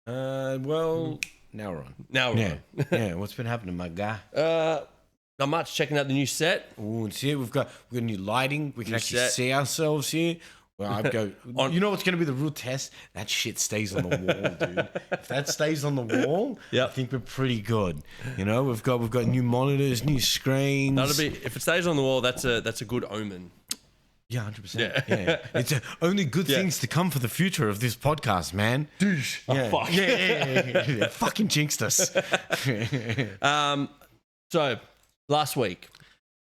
Well, now we're on. Yeah. What's been happening, my guy? Not much. Checking out the new set. Oh, see, we've got new lighting. We can New actually set. see ourselves here. Well, I go. You know what's going to be the real test? That shit stays on the wall, dude. If that stays on the wall, Yep. I think we're pretty good. You know, we've got new monitors, new screens. That'll be if it stays on the wall. That's a good omen. Yeah, 100%. Yeah. It's only good things to come for the future of this podcast, man. Douche. Yeah. Oh, fuck. Yeah. Fucking jinxed us. So last week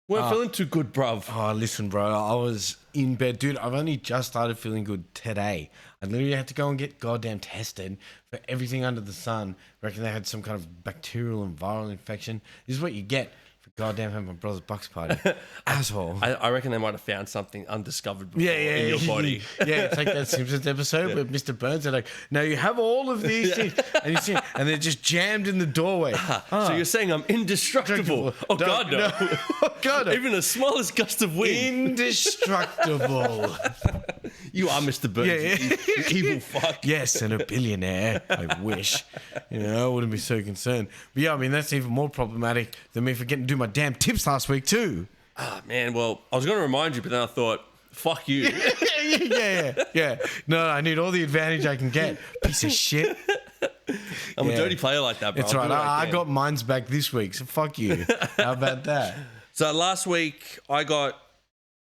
weren't feeling too good, bruv. Oh, listen, bro. I was in bed. Dude, I've only just started feeling good today. I literally had to go and get goddamn tested for everything under the sun. I reckon they had some kind of bacterial and viral infection. This is what you get for goddamn having my brother's Bucks party. Asshole. I reckon they might have found something undiscovered before in your body. Yeah, it's like that Simpsons episode where Mr. Burns are like, "Now you have all of these things," and you see, and they're just jammed in the doorway. So you're saying I'm indestructible? Oh God, no! Oh God, no. Even the smallest gust of wind. Indestructible. You are Mr. Burns. Yeah. You evil fuck. Yes, and a billionaire. I wish. You know, I wouldn't be so concerned. But yeah, I mean, that's even more problematic than me forgetting to do my damn tips last week too. Ah, man. Well, I was going to remind you, but then I thought, fuck you. Yeah. No, I need all the advantage I can get. Piece of shit. I'm a dirty player like that, bro. It's I'll right. do what I I can. got mine's back this week, so fuck you. How about that? So last week I got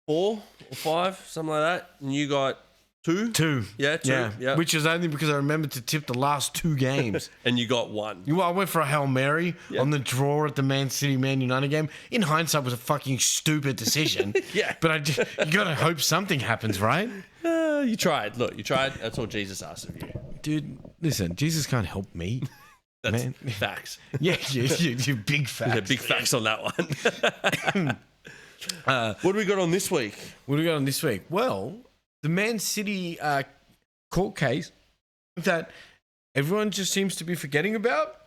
4 or 5, something like that, and you got 2. 2. Yeah, 2. Yeah. Which is only because I remembered to tip the last 2 games. And you got 1. I went for a Hail Mary on the draw at the Man City-Man United game. In hindsight, it was a fucking stupid decision. Yeah. But you got to hope something happens, right? You tried. Look, you tried. That's all Jesus asks of you. Dude, listen, Jesus can't help me. That's Man. facts. Yeah, you big facts. Yeah, big facts on that one. What do we got on this week? What do we got on this week? Well, the Man City court case that everyone just seems to be forgetting about,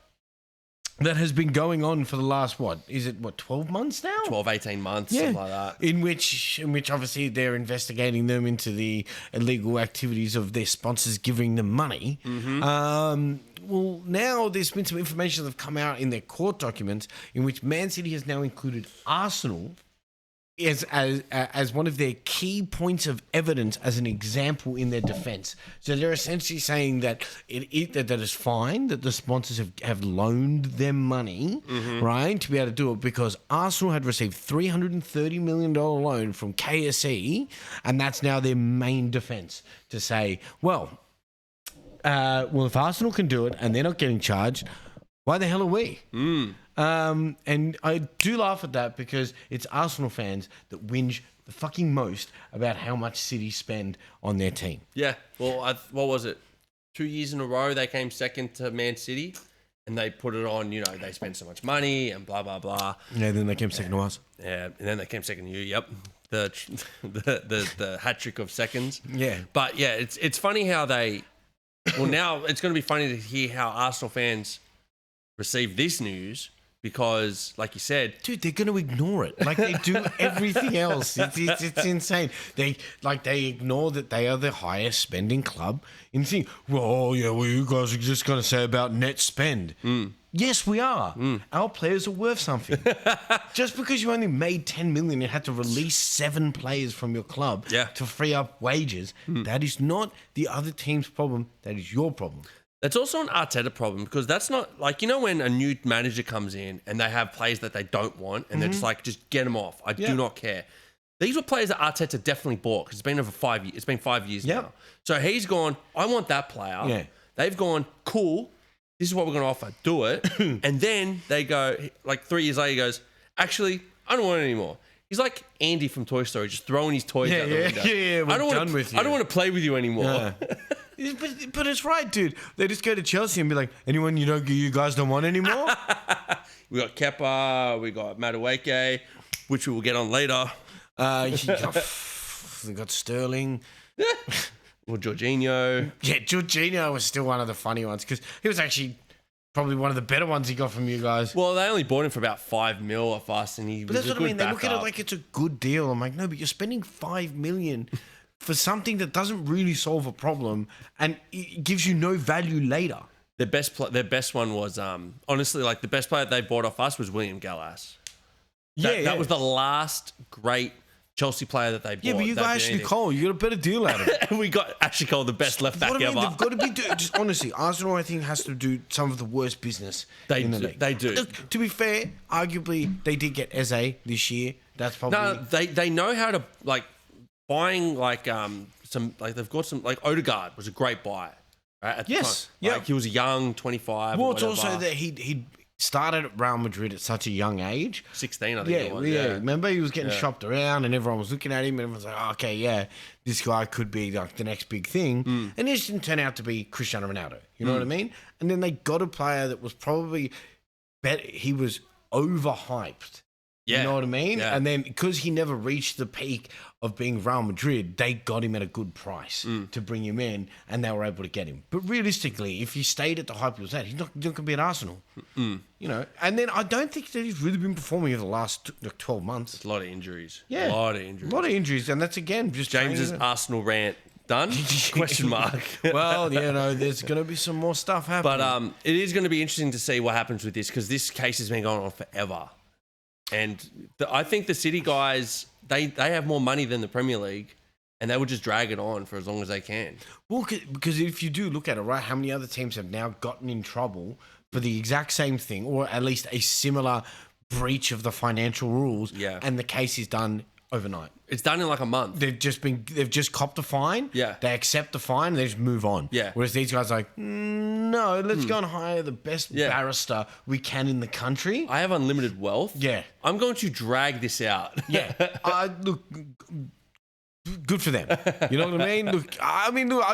that has been going on for the last, 12 months now? 12, 18 months, something like that. In which obviously they're investigating them into the illegal activities of their sponsors giving them money. Mm-hmm. Well, now there's been some information that have come out in their court documents in which Man City has now included Arsenal as one of their key points of evidence as an example in their defense. So they're essentially saying that that is fine, that the sponsors have loaned them money, right, to be able to do it because Arsenal had received $330 million loan from KSE, and that's now their main defense to say, well, if Arsenal can do it and they're not getting charged, why the hell are we? And I do laugh at that because it's Arsenal fans that whinge the fucking most about how much City spend on their team. Yeah. Well, what was it? 2 years in a row they came second to Man City, and they put it on. They spend so much money and blah blah blah. Yeah. Then they came second to us. Yeah, and then they came second to you. Yep. The hat trick of seconds. Yeah. But yeah, it's funny how they. Well, now it's going to be funny to hear how Arsenal fans receive this news because, like you said, dude, they're going to ignore it like they do everything else. It's insane. They ignore that they are the highest spending club and think, well, you guys are just going to say about net spend. Yes, we are. Our players are worth something. Just because you only made 10 million and had to release 7 players from your club to free up wages, that is not the other team's problem. That is your problem. That's also an Arteta problem because that's not like, when a new manager comes in and they have players that they don't want and they're just like, just get them off. I do not care. These were players that Arteta definitely bought because it's been over 5 years. It's been 5 years now. So he's gone, I want that player. Yeah. They've gone, cool. This is what we're going to offer. Do it. And then they go, like 3 years later, he goes, actually, I don't want it anymore. He's like Andy from Toy Story, just throwing his toys out the window. Yeah, we're done with you. I don't want to play with you anymore. But it's right, dude. They just go to Chelsea and be like, anyone you guys don't want anymore? We got Kepa, we got Madueke, which we will get on later. They got Sterling. Or Jorginho. Yeah, Jorginho was still one of the funny ones because he was actually probably one of the better ones he got from you guys. Well, they only bought him for about $5 million at first, and he was that's a what good I mean. They look at it backup. like it's a good deal. I'm like, no, but you're spending $5 million for something that doesn't really solve a problem and it gives you no value later. Their best one was honestly like the best player they bought off us was William Gallas. That was the last great Chelsea player that they bought. Yeah, but you got Ashley Cole. You got a better deal out of it. We got Ashley Cole, the best left back ever. They've got to be just honestly. Arsenal, I think, has to do some of the worst business in the league. They do. Look, to be fair, arguably they did get Eze this year. That's probably they know how to like buying like some like they've got some like Odegaard was a great buy. Right? At the time. Yeah. Like he was young, 25. Well, or it's whatever. also that he started at Real Madrid at such a young age. 16, I think it was. Yeah. Remember, he was getting shopped around and everyone was looking at him and everyone's like, oh, okay, yeah, this guy could be like the next big thing. And he just didn't turn out to be Cristiano Ronaldo. You know what I mean? And then they got a player that was probably better. He was overhyped. Yeah. You know what I mean? Yeah. And then because he never reached the peak of being Real Madrid, they got him at a good price to bring him in and they were able to get him. But realistically, if he stayed at the hype he was at, he's not going to be at Arsenal. You know, and then I don't think that he's really been performing over the last 12 months. A lot of injuries. Yeah. A lot of injuries. A lot of injuries. And that's, again, just James's Arsenal rant done? Question mark. Well, you know, there's going to be some more stuff happening. But it is going to be interesting to see what happens with this because this case has been going on forever. And I think the City guys, they have more money than the Premier League and they will just drag it on for as long as they can. Well, because if you do look at it, right, how many other teams have now gotten in trouble for the exact same thing or at least a similar breach of the financial rules and the case is done overnight? It's done in like a month. They've just copped a fine. Yeah. They accept the fine and they just move on. Yeah. Whereas these guys are like, no, let's go and hire the best barrister we can in the country. I have unlimited wealth. Yeah. I'm going to drag this out. Yeah. Look, good for them. You know what I mean? Look,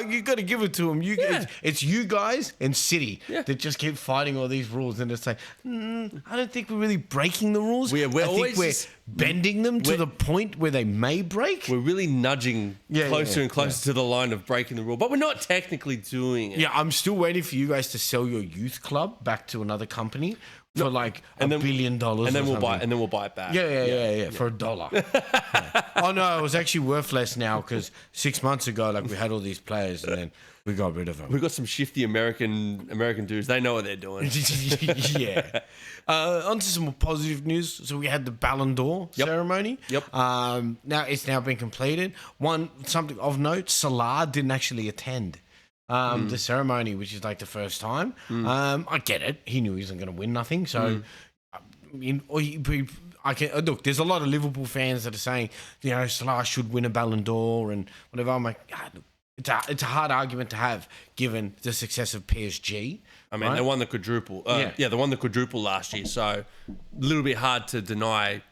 you got to give it to them. It's you guys and City that just keep fighting all these rules. And it's like, I don't think we're really breaking the rules. I think we're bending them to the point where they may break. We're really nudging closer and closer to the line of breaking the rule. But we're not technically doing it. Yeah, I'm still waiting for you guys to sell your youth club back to another company for like $1 billion. And then we'll buy it back. Yeah, for $1. Yeah. Oh no, it was actually worth less now because 6 months ago, like we had all these players and then we got rid of them. We've got some shifty American dudes. They know what they're doing. Yeah. On to some more positive news. So we had the Ballon d'Or ceremony. Yep. Now it's now been completed. Something of note: Salah didn't actually attend the ceremony, which is like the first time. I get it. He knew he wasn't going to win nothing. So, I can look. There's a lot of Liverpool fans that are saying, you know, Salah should win a Ballon d'Or and whatever. I'm like, look, it's a hard argument to have given the success of PSG. I mean, they won the quadruple. They won the quadruple last year. So, a little bit hard to deny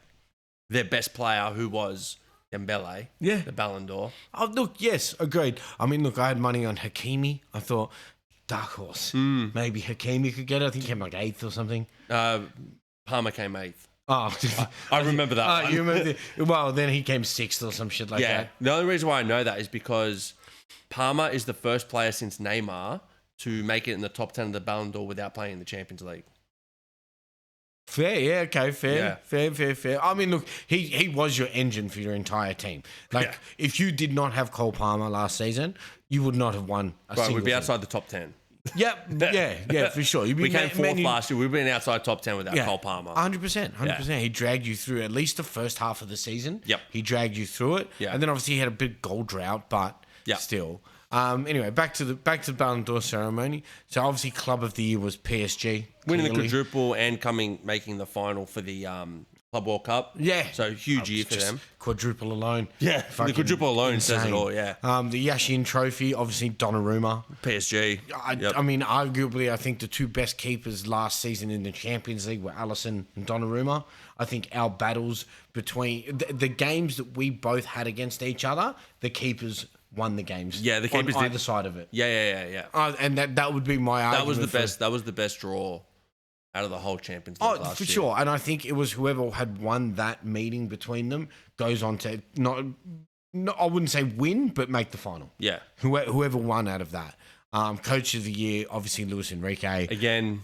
their best player, who was Dembele, the Ballon d'Or. Oh, look, yes, agreed. I mean, look, I had money on Hakimi. I thought, dark horse. Maybe Hakimi could get it. I think he came like 8th or something. Palmer came 8th. Oh, I remember that one. You remember? Well, then he came 6th or some shit like that. The only reason why I know that is because Palmer is the first player since Neymar to make it in the top 10 of the Ballon d'Or without playing in the Champions League. Fair, yeah, okay, fair. I mean, look, he was your engine for your entire team. Like, if you did not have Cole Palmer last season, you would not have won a single we'd be thing. outside the top 10. Yeah, for sure. We came 4th last year. We've been outside top 10 without Cole Palmer. 100%. He dragged you through at least the first half of the season. Yep. He dragged you through it. Yeah. And then obviously he had a big goal drought, but still. Anyway, back to the Ballon d'Or ceremony. So obviously Club of the Year was PSG. Winning the quadruple and making the final for the Club World Cup. Yeah. So huge year for them. Quadruple alone. Yeah. The quadruple alone says it all, yeah. The Yashin Trophy, obviously Donnarumma. PSG. I mean, arguably, I think the two best keepers last season in the Champions League were Alisson and Donnarumma. I think our battles between the games that we both had against each other, the keepers won the games. Yeah, the keepers on either side of it. Yeah. And that would be my argument. That was the best draw out of the whole Champions League last year. Sure. And I think it was whoever had won that meeting between them goes on to not I wouldn't say win, but make the final. Yeah. Whoever won out of that. Coach of the Year, obviously Luis Enrique. Again,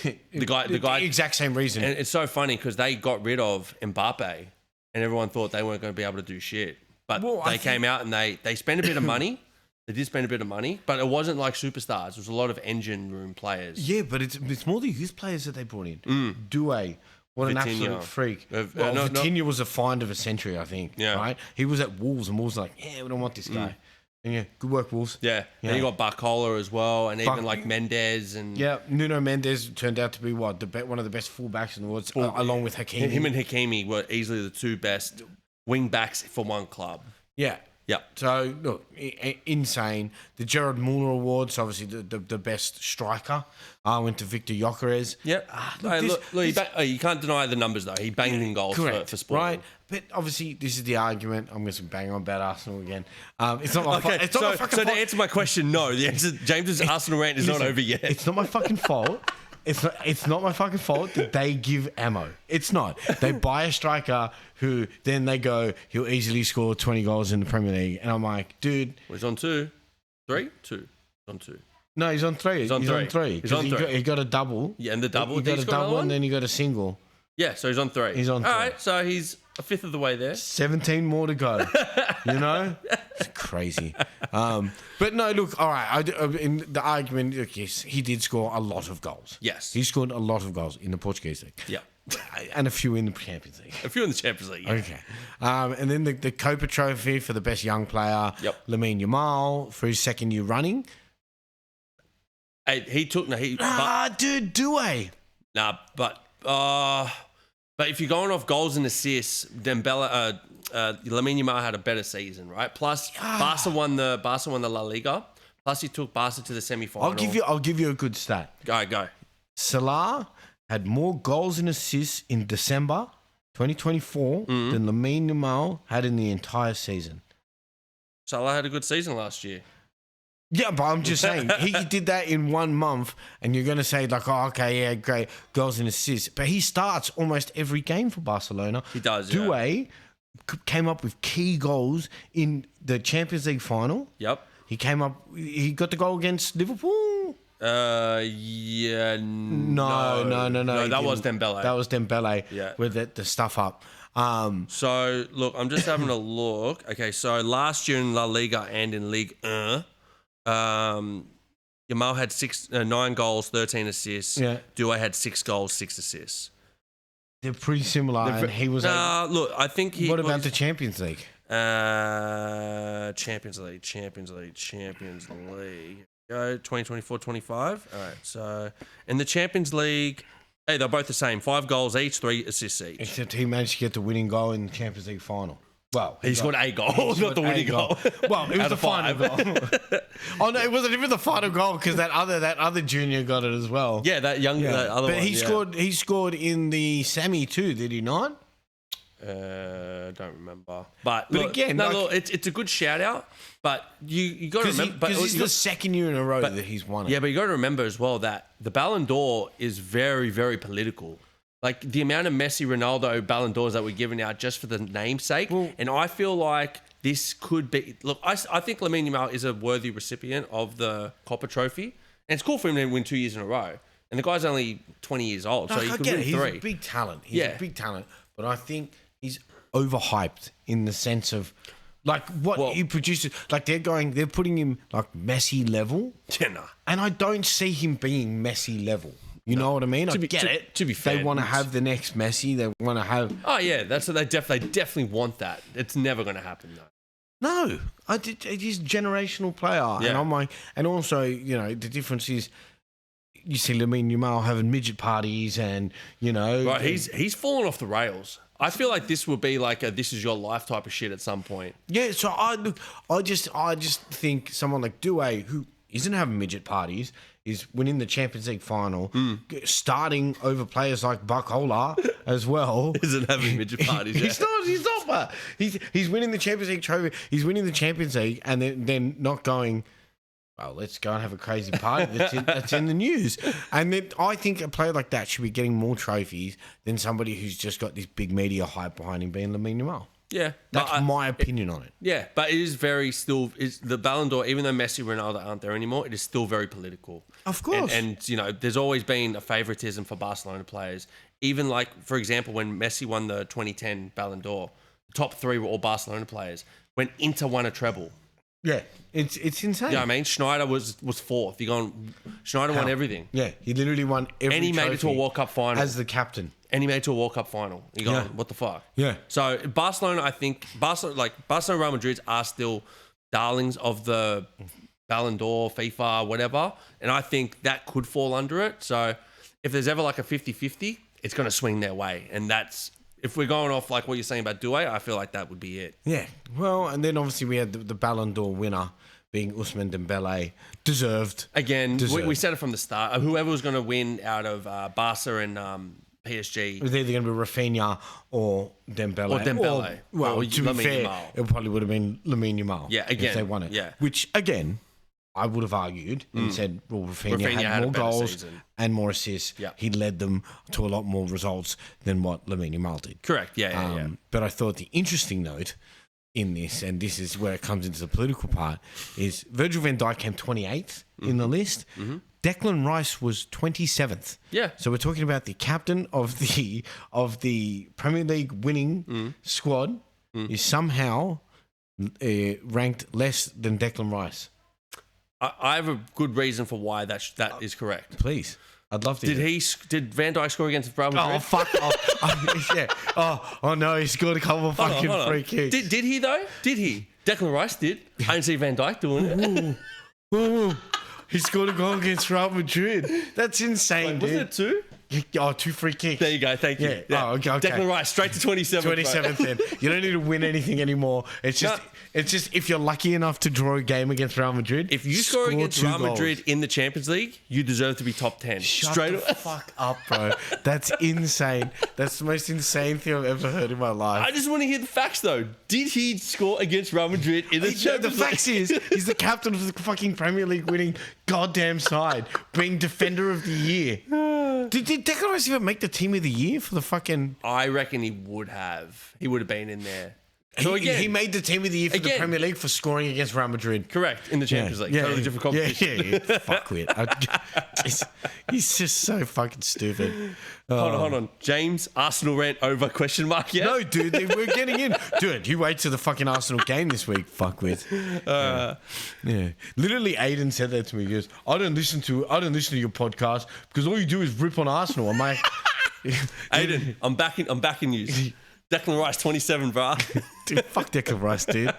the guy, the exact same reason. And it's so funny because they got rid of Mbappe, and everyone thought they weren't going to be able to do shit. But they came out and they spent a bit of money, They did spend a bit of money, but it wasn't like superstars. It was a lot of engine room players. Yeah, but it's more the youth players that they brought in. Doué, what an Vitinha. absolute freak. No, Vitinha was a find of a century, I think. Yeah. Right? He was at Wolves, and Wolves were like, yeah, we don't want this guy. And yeah, good work, Wolves. Yeah. And you got Barcola as well, and even like Mendes and Yeah, Nuno Mendes turned out to be one of the best fullbacks in the world, along with Hakimi. him and Hakimi were easily the two best wing backs for one club. Yeah. Yep. So, look, insane. The Gerard Muller Awards, obviously the best striker, went to Victor Gyökeres. Yep. You can't deny the numbers, though. He banged in goals for Sporting. Right? But obviously, this is the argument. I'm going to bang on about Arsenal again. It's not my fucking fault. So to answer my question, no. The answer, James's Arsenal rant is not over yet. It's not my fucking fault. It's not my fucking fault that they give ammo. It's not. They buy a striker who then they go, he'll easily score 20 goals in the Premier League. And I'm like, dude. Well, he's on 2. 3? 2. He's on 2. No, he's on 3. He's on 3. He's on 3. He got a double. Yeah, and the double. He got a double and then he got a single. Yeah, so he's on 3. He's on 3. All right, so he's a fifth of the way there. 17 more to go. You know? It's crazy. But no, look, all right. In the argument, look, yes, he did score a lot of goals. Yes. He scored a lot of goals in the Portuguese league. Yeah. And a few in the Champions League. A few in the Champions League. Yeah. Okay. And then the Copa Trophy for the best young player, Lamine Yamal, for his second year running. Hey, dude, Doué. Nah, but if you're going off goals and assists, Lamine Yamal had a better season, right? Plus, Barca won the La Liga. Plus, he took Barca to the semi-final. I'll give you a good stat. Go. Salah had more goals and assists in December 2024 than Lamine Yamal had in the entire season. Salah had a good season last year. Yeah, but I'm just saying, he did that in 1 month, and you're going to say, like, oh, okay, yeah, great, goals and assists. But he starts almost every game for Barcelona. He does, Doué came up with key goals in the Champions League final. Yep. He got the goal against Liverpool. Yeah, No, that was Dembele. That was Dembele Yeah. with the stuff up. So, look, I'm just having a look. Okay, so last year in La Liga and in Ligue 1, Yamal had 9 goals, 13 assists. Yeah. Doué had 6 goals, 6 assists. They're pretty similar, and he was... look, I think he... What about the Champions League? Champions League. Go 2024-25. All right. So in the Champions League, hey, they're both the same. 5 goals each, 3 assists each. Except he managed to get the winning goal in the Champions League final. Well, he scored 8 goals, not the winning goal. Well, it was the final goal. Oh no, it wasn't even the final goal because that other junior got it as well. Yeah, that other one. But he scored in the semi too, did he not? Don't remember. But look, again, it's a good shout out. But you got to remember, because it's the second year in a row that he's won it. Yeah, but you got to remember as well that the Ballon d'Or is very, very political. Like the amount of Messi, Ronaldo Ballon d'Ors that we're giving out just for the namesake, and I feel like this could be. Look, I think Lamine Yamal is a worthy recipient of the Copa Trophy, and it's cool for him to win 2 years in a row. And the guy's only 20 years old, so he could win 3. He's a big talent. He's a big talent, but I think he's overhyped in the sense of like what he produces. Like they're putting him like Messi level, and I don't see him being Messi level. You know what I mean? I get it. To be fair, they want to have the next Messi. They want to have. Oh yeah, that's what they definitely want that. It's never going to happen though. No, he's a generational player, and I'm like, and also the difference is. You see Lamine Yamal having midget parties and, Right, he's fallen off the rails. I feel like this will be like a this is your life type of shit at some point. Yeah, so I just think someone like Doué, who isn't having midget parties, is winning the Champions League final, starting over players like Barcola as well. Isn't having midget parties, He's not. He's winning the Champions League trophy. He's winning the Champions League and then not going... Well, let's go and have a crazy party that's in the news. And then I think a player like that should be getting more trophies than somebody who's just got this big media hype behind him being Lamine Yamal. Yeah. That's my opinion on it. Yeah, but it is the Ballon d'Or, even though Messi and Ronaldo aren't there anymore, it is still very political. Of course. And there's always been a favoritism for Barcelona players. Even like, for example, when Messi won the 2010 Ballon d'Or, the top 3 were all Barcelona players. When Inter won a treble, Yeah, it's insane. Yeah, I mean, Schneider was fourth. Schneider won everything. Yeah, he literally won every And he made it to a trophy World Cup final. as the captain. And he made it to a World Cup final. You go, what the fuck? Yeah. So Barcelona, I think Barcelona, Real Madrid are still darlings of the Ballon d'Or, FIFA, whatever. And I think that could fall under it. So if there's ever like a 50-50, it's going to swing their way. And that's, if we're going off like what you're saying about Doué, I feel like that would be it. Yeah. Well, and then obviously we had the Ballon d'Or winner being Ousmane Dembele. Deserved. Again, Deserved. we said it from the start. Whoever was going to win out of Barca and PSG. It was either going to be Rafinha or Dembele. Or Dembele. Well, Or to be Lamine fair, Yamal. it probably would have been Lamine Yamal. Yeah, if again, they won it. yeah. Which, again, I would have argued and said, well, Rafinha Rafinha had had a more better goals season. and more assists. Yeah. He led them to a lot more results than what Lamine Yamal did. Correct. Yeah. But I thought the interesting note in this, and this is where it comes into the political part, is Virgil van Dijk came 28th in the list. Mm-hmm. Declan Rice was 27th. Yeah. So we're talking about the captain of the Premier League winning squad is somehow ranked less than Declan Rice. I have a good reason for why that is correct. Please. I'd love to hear. Did Van Dijk score against Real Madrid? Oh, fuck off. Yeah. Oh, no, he scored a couple of fucking free kicks. Did he, though? Did he? Declan Rice did. I didn't see Van Dijk doing it. Ooh. He scored a goal against Real Madrid. That's insane, Wasn't dude. it two? Oh, 2 free kicks. There you go. Thank you. Yeah. Oh, okay. Declan Rice, straight to 27th. 27th then. You don't need to win anything anymore. It's just if you're lucky enough to draw a game against Real Madrid. If you score against Real Madrid in the Champions League, you deserve to be top 10. Shut the fuck up, bro. That's insane. That's the most insane thing I've ever heard in my life. I just want to hear the facts, though. Did he score against Real Madrid in the Champions The League? facts is, he's the captain of the fucking Premier League winning goddamn side, being defender of the year. Did Declan Rice even make the team of the year for the fucking... I reckon he would have. He would have been in there. So again, he made the team of the year for the Premier League for scoring against Real Madrid. Correct, in the Champions League. Totally different competition. Yeah. Fuckwit. He's just so fucking stupid. Hold on. James, Arsenal rant over ? Yeah? No, dude, we're getting in. Dude, you wait till the fucking Arsenal game this week, fuckwit. Yeah. Literally, Aiden said that to me. He goes, I don't listen to your podcast because all you do is rip on Arsenal. I'm like, Aiden, I'm backing you. Declan Rice, 27, bro. Dude, fuck Declan Rice, dude.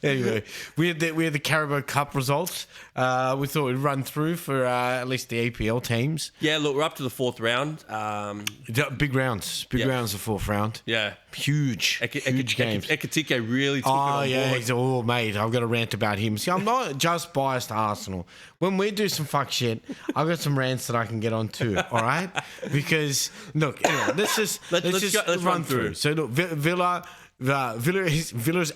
Anyway, we had the Carabao Cup results. We thought we'd run through for at least the EPL teams. Yeah, look, we're up to the fourth round. Big rounds. Big rounds, the fourth round. Yeah. Huge games. Ekitike really took it on board. He's all mate. I've got a rant about him. See, I'm not just biased to Arsenal. When we do some fuck shit, I've got some rants that I can get on too. All right? Because look, anyway, let's just run through. So look, Villa's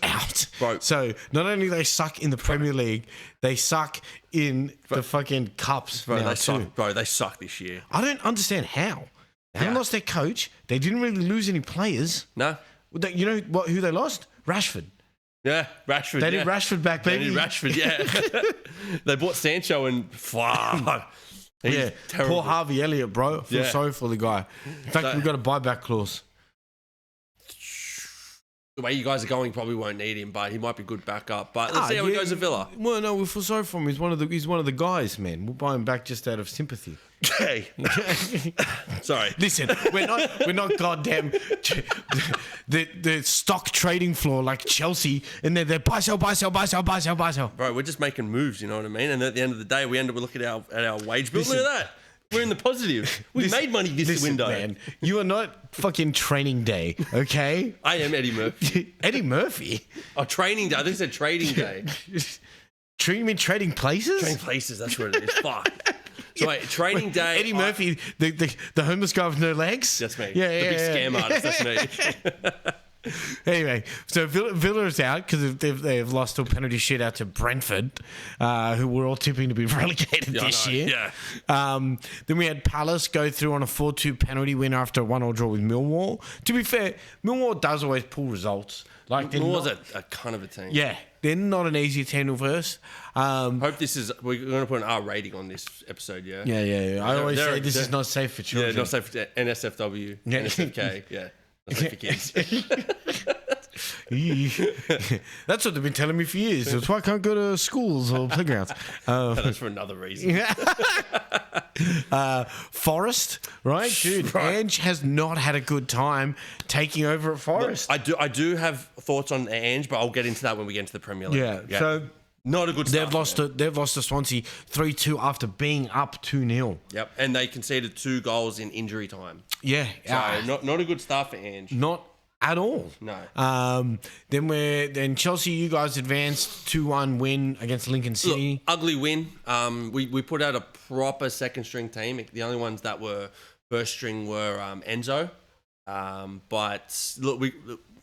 out. Bro. So not only they suck in the Premier League, they suck in the fucking cups now too. They suck this year. I don't understand how. They haven't lost their coach. They didn't really lose any players. No. You know what? Who they lost? Rashford. Yeah, Rashford. They need Rashford back, baby. They need Rashford, yeah. They bought Sancho and fuck. He's terrible. Poor Harvey Elliott, bro. I feel sorry for the guy. In fact, we've got a buyback clause. The way you guys are going, probably won't need him, but he might be good backup. But let's see how he goes at Villa. Well, no, we feel sorry for him. He's one of the guys, man. We'll buy him back just out of sympathy. Hey, sorry. Listen, we're not goddamn the stock trading floor like Chelsea, and they're buy sell. Bro, we're just making moves. You know what I mean? And at the end of the day, we end up looking at our wage bill. Look at that. We're in the positive. We made money this window. Man, you are not fucking training day, okay? I am Eddie Murphy. Eddie Murphy? Oh, training day. I think it said trading day. You mean trading places? Trading places. That's what it is. Fuck. So wait, trading day. Eddie Murphy, the homeless guy with no legs? That's me. Yeah, the big scam artist. That's me. Anyway, so Villa is out because they've lost a penalty shootout to Brentford, who were all tipping to be relegated this year. Yeah. Then we had Palace go through on a 4-2 penalty win after a 1-1 draw with Millwall. To be fair, Millwall does always pull results. Like Millwall's a kind of a team. Yeah, they're not an easy team to verse. Hope this is. We're going to put an R rating on this episode. Yeah. Yeah. I always say this is not safe for children. Yeah, not safe for NSFW, NSFK. Yeah. Not safe for kids. That's what they've been telling me for years. That's why I can't go to schools or playgrounds. That's for another reason. Forest, right? Dude, Right. Ange has not had a good time taking over at Forest. I do have thoughts on Ange, but I'll get into that when we get into the Premier League. Yeah, so not a good start. they've lost to Swansea 3-2 after being up 2-0. Yep, and they conceded 2 goals in injury time. Yeah, So not a good start for Ange. not at all. No. Then Chelsea, you guys advanced 2-1 win against Lincoln City. Look, ugly win. We put out a proper second string team. The only ones that were first string were Enzo. But look,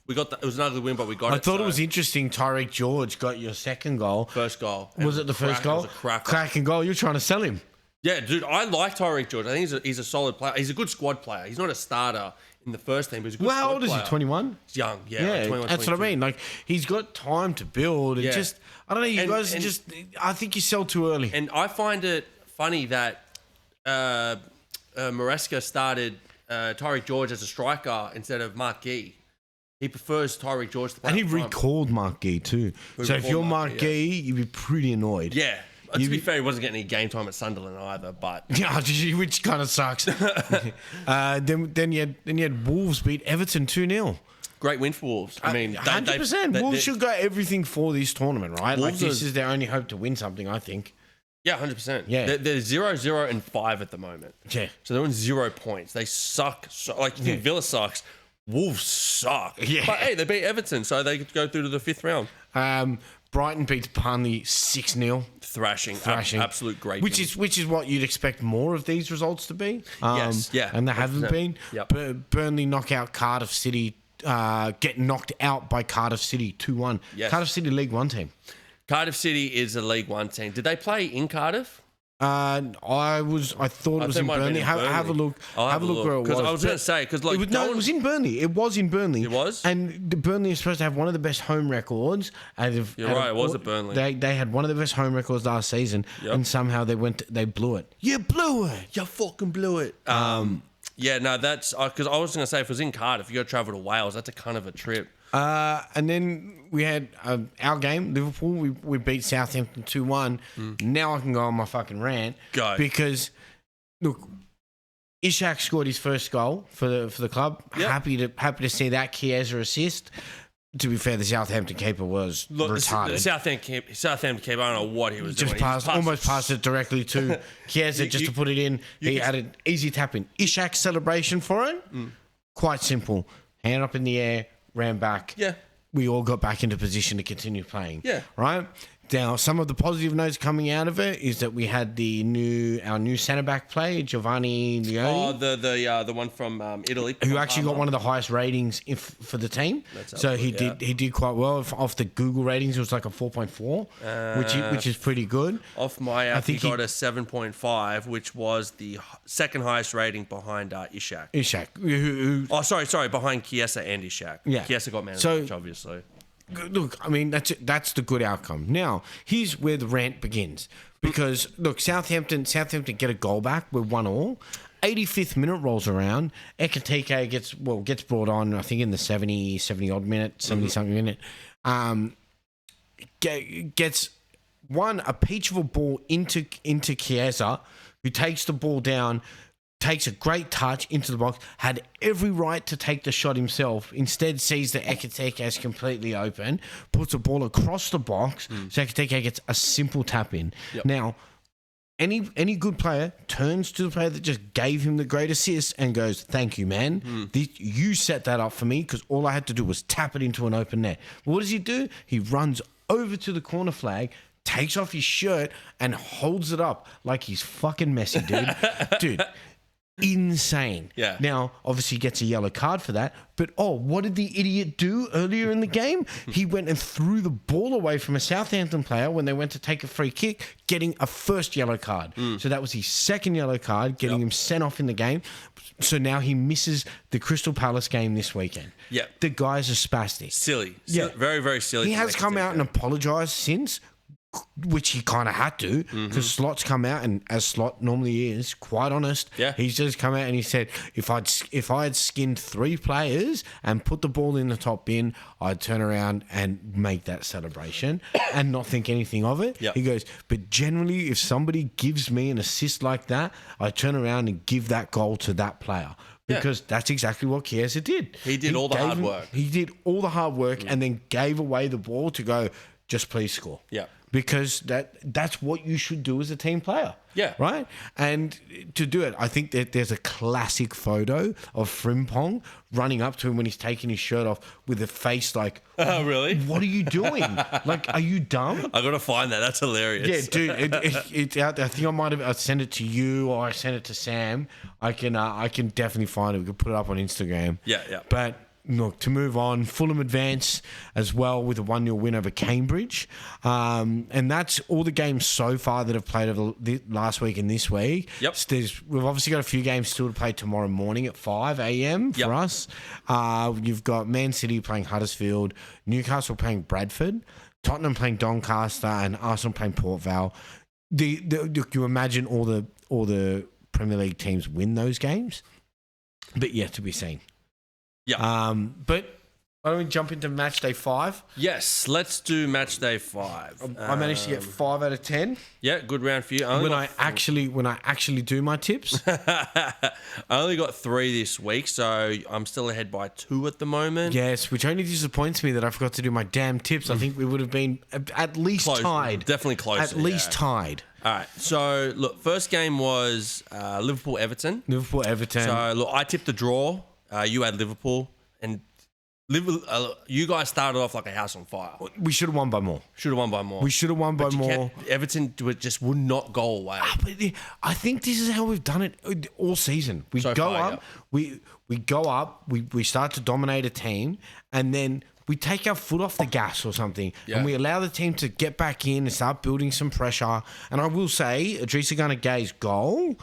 we got it was an ugly win, but we got it. I thought it was interesting. Tyreek George got your second goal. First goal. Was it the first goal? It was a cracker. Cracking goal. You're trying to sell him. Yeah, dude, I like Tyreek George. I think he's a solid player. He's a good squad player. He's not a starter in the first team, but he's a good Well, squad how old is player. he? 21? He's young, yeah. Yeah, like 21, that's what I 22. mean. Like, he's got time to build. It Yeah. just, I don't know, you guys and- just, I think you sell too early. And I find it funny that Maresca started Tyreek George as a striker instead of Mark Gee. He prefers Tyreek George to play And he up front. recalled Mark Gee too. So if recalled you're Mark Mark Gee, Gee, you'd be pretty annoyed. Yeah. To You- be fair, he wasn't getting any game time at Sunderland either, but Yeah, which kind of sucks. Then you had Wolves beat Everton 2-0. great win for Wolves. I mean, 100%. Wolves should got everything for this tournament, right? Like, Wolves this are- is their only hope to win something, I think. Yeah, 100%. Yeah. They're 0-0 and 5 at the moment. Yeah. So they're on 0 points. They suck. Like, you think Villa sucks. Wolves suck. Yeah. But hey, they beat Everton, so they could go through to the 5th round. Brighton beats Burnley 6-0. Thrashing. Absolute great. Which is what you'd expect more of these results to be. Yes, yeah, And they haven't 100%. been. Yep. Burnley knock out Cardiff City, get knocked out by Cardiff City 2-1. Yes. Cardiff City League One team. Cardiff City is a League One team. Did they play in Cardiff? I thought it was in think it might have been Burnley. in Have a Burnley. look. I'll Have a look where it was. Because I was going to say, because like, It was in Burnley. It was in Burnley. It was? And the Burnley is supposed to have one of the best home records. You're right, it was at Burnley. They had one of the best home records last season, Yep. and somehow they blew it. You blew it. You fucking blew it. Yeah, no, that's because I was going to say if it was in Cardiff, you got to travel to Wales. That's a kind of a trip. And then we had our game, Liverpool. We beat Southampton 2-1. Now I can go on my fucking rant. Go. Because, look, Ishak scored his first goal for the club. Yep. Happy to see that Chiesa assist. To be fair, the Southampton keeper was retarded. The Southampton keeper, I don't know what he was Just doing. almost passed it directly to Chiesa just to put it in. He had an easy tap in. Ishak's celebration for it, quite simple. Hand up in the air, ran back. Yeah. We all got back into position to continue playing. Yeah. Right? Now, some of the positive notes coming out of it is that we had our new centre back play, Giovanni Leone. Oh, the one from Italy. Who actually got one of the highest ratings for the team. So he did quite well. Off the Google ratings, it was like a 4.4, which is pretty good. Off my app, he think got a 7.5, which was the second highest rating behind Ishak. Ishak, who Oh, sorry, behind Chiesa and Ishak. Yeah. Chiesa got man of So- the match, obviously. look, I mean, that's the good outcome. Now, here's where the rant begins. Because, look, Southampton get a goal back. We're 1-1. 85th minute rolls around. Ekitike gets brought on, I think, in the 70 odd minute, 70-something minute. Gets a peach of a ball into Chiesa, who takes the ball down, takes a great touch into the box, had every right to take the shot himself, instead sees that Ekitike is completely open, puts the ball across the box, so Ekitike gets a simple tap in. Yep. Now, any good player turns to the player that just gave him the great assist and goes, thank you, man. You set that up for me because all I had to do was tap it into an open net. What does he do? He runs over to the corner flag, takes off his shirt and holds it up like he's fucking Messi, dude. Dude, insane. Yeah. Now, obviously, he gets a yellow card for that. But, what did the idiot do earlier in the game? He went and threw the ball away from a Southampton player when they went to take a free kick, getting a first yellow card. So that was his second yellow card, getting him sent off in the game. So now he misses the Crystal Palace game this weekend. Yep. The guy's a spastic. Silly. Yeah. Very, very silly. He has come out and apologised since. which he kind of had to, because Slot's come out, and as Slot normally is, quite honest, he's just come out and he said, if I had skinned 3 players and put the ball in the top bin, I'd turn around and make that celebration and not think anything of it. He goes, but generally, if somebody gives me an assist like that, I turn around and give that goal to that player. Because that's exactly what Chiesa did. He did all the hard work. He did all the hard work and then gave away the ball to go, just please score. Because that's what you should do as a team player. Right? And to do it, I think that there's a classic photo of Frimpong running up to him when he's taking his shirt off with a face like, oh, really? What are you doing? Like, are you dumb? I got to find that. That's hilarious. Yeah, dude. It's out there. I think I might have sent it to you or I sent it to Sam. I can definitely find it. We could put it up on Instagram. Yeah. But look, to move on, Fulham advance as well with a 1-0 win over Cambridge. And that's all the games so far that have played over the last week and this week. So we've obviously got a few games still to play tomorrow morning at 5 a.m. for us. You've got Man City playing Huddersfield, Newcastle playing Bradford, Tottenham playing Doncaster, and Arsenal playing Port Vale. You imagine all the Premier League teams win those games, but yet to be seen. But why don't we jump into match day 5? Yes, let's do match day 5. I managed to get 5 out of 10. Yeah, good round for you. When I actually do my tips. I only got 3 this week, so I'm still ahead by 2 at the moment. Yes, which only disappoints me that I forgot to do my damn tips. I think we would have been at least tied. Definitely closer. At least tied. All right, so look, first game was Liverpool-Everton. Liverpool-Everton. So look, I tipped the draw. You had Liverpool, and you guys started off like a house on fire. We should have won by more. We should have won by more. Everton just would not go away. But I think this is how we've done it all season. We go up, we go up, we start to dominate a team, and then we take our foot off the gas or something, and we allow the team to get back in and start building some pressure. And I will say, Idrissa Gana Gueye's goal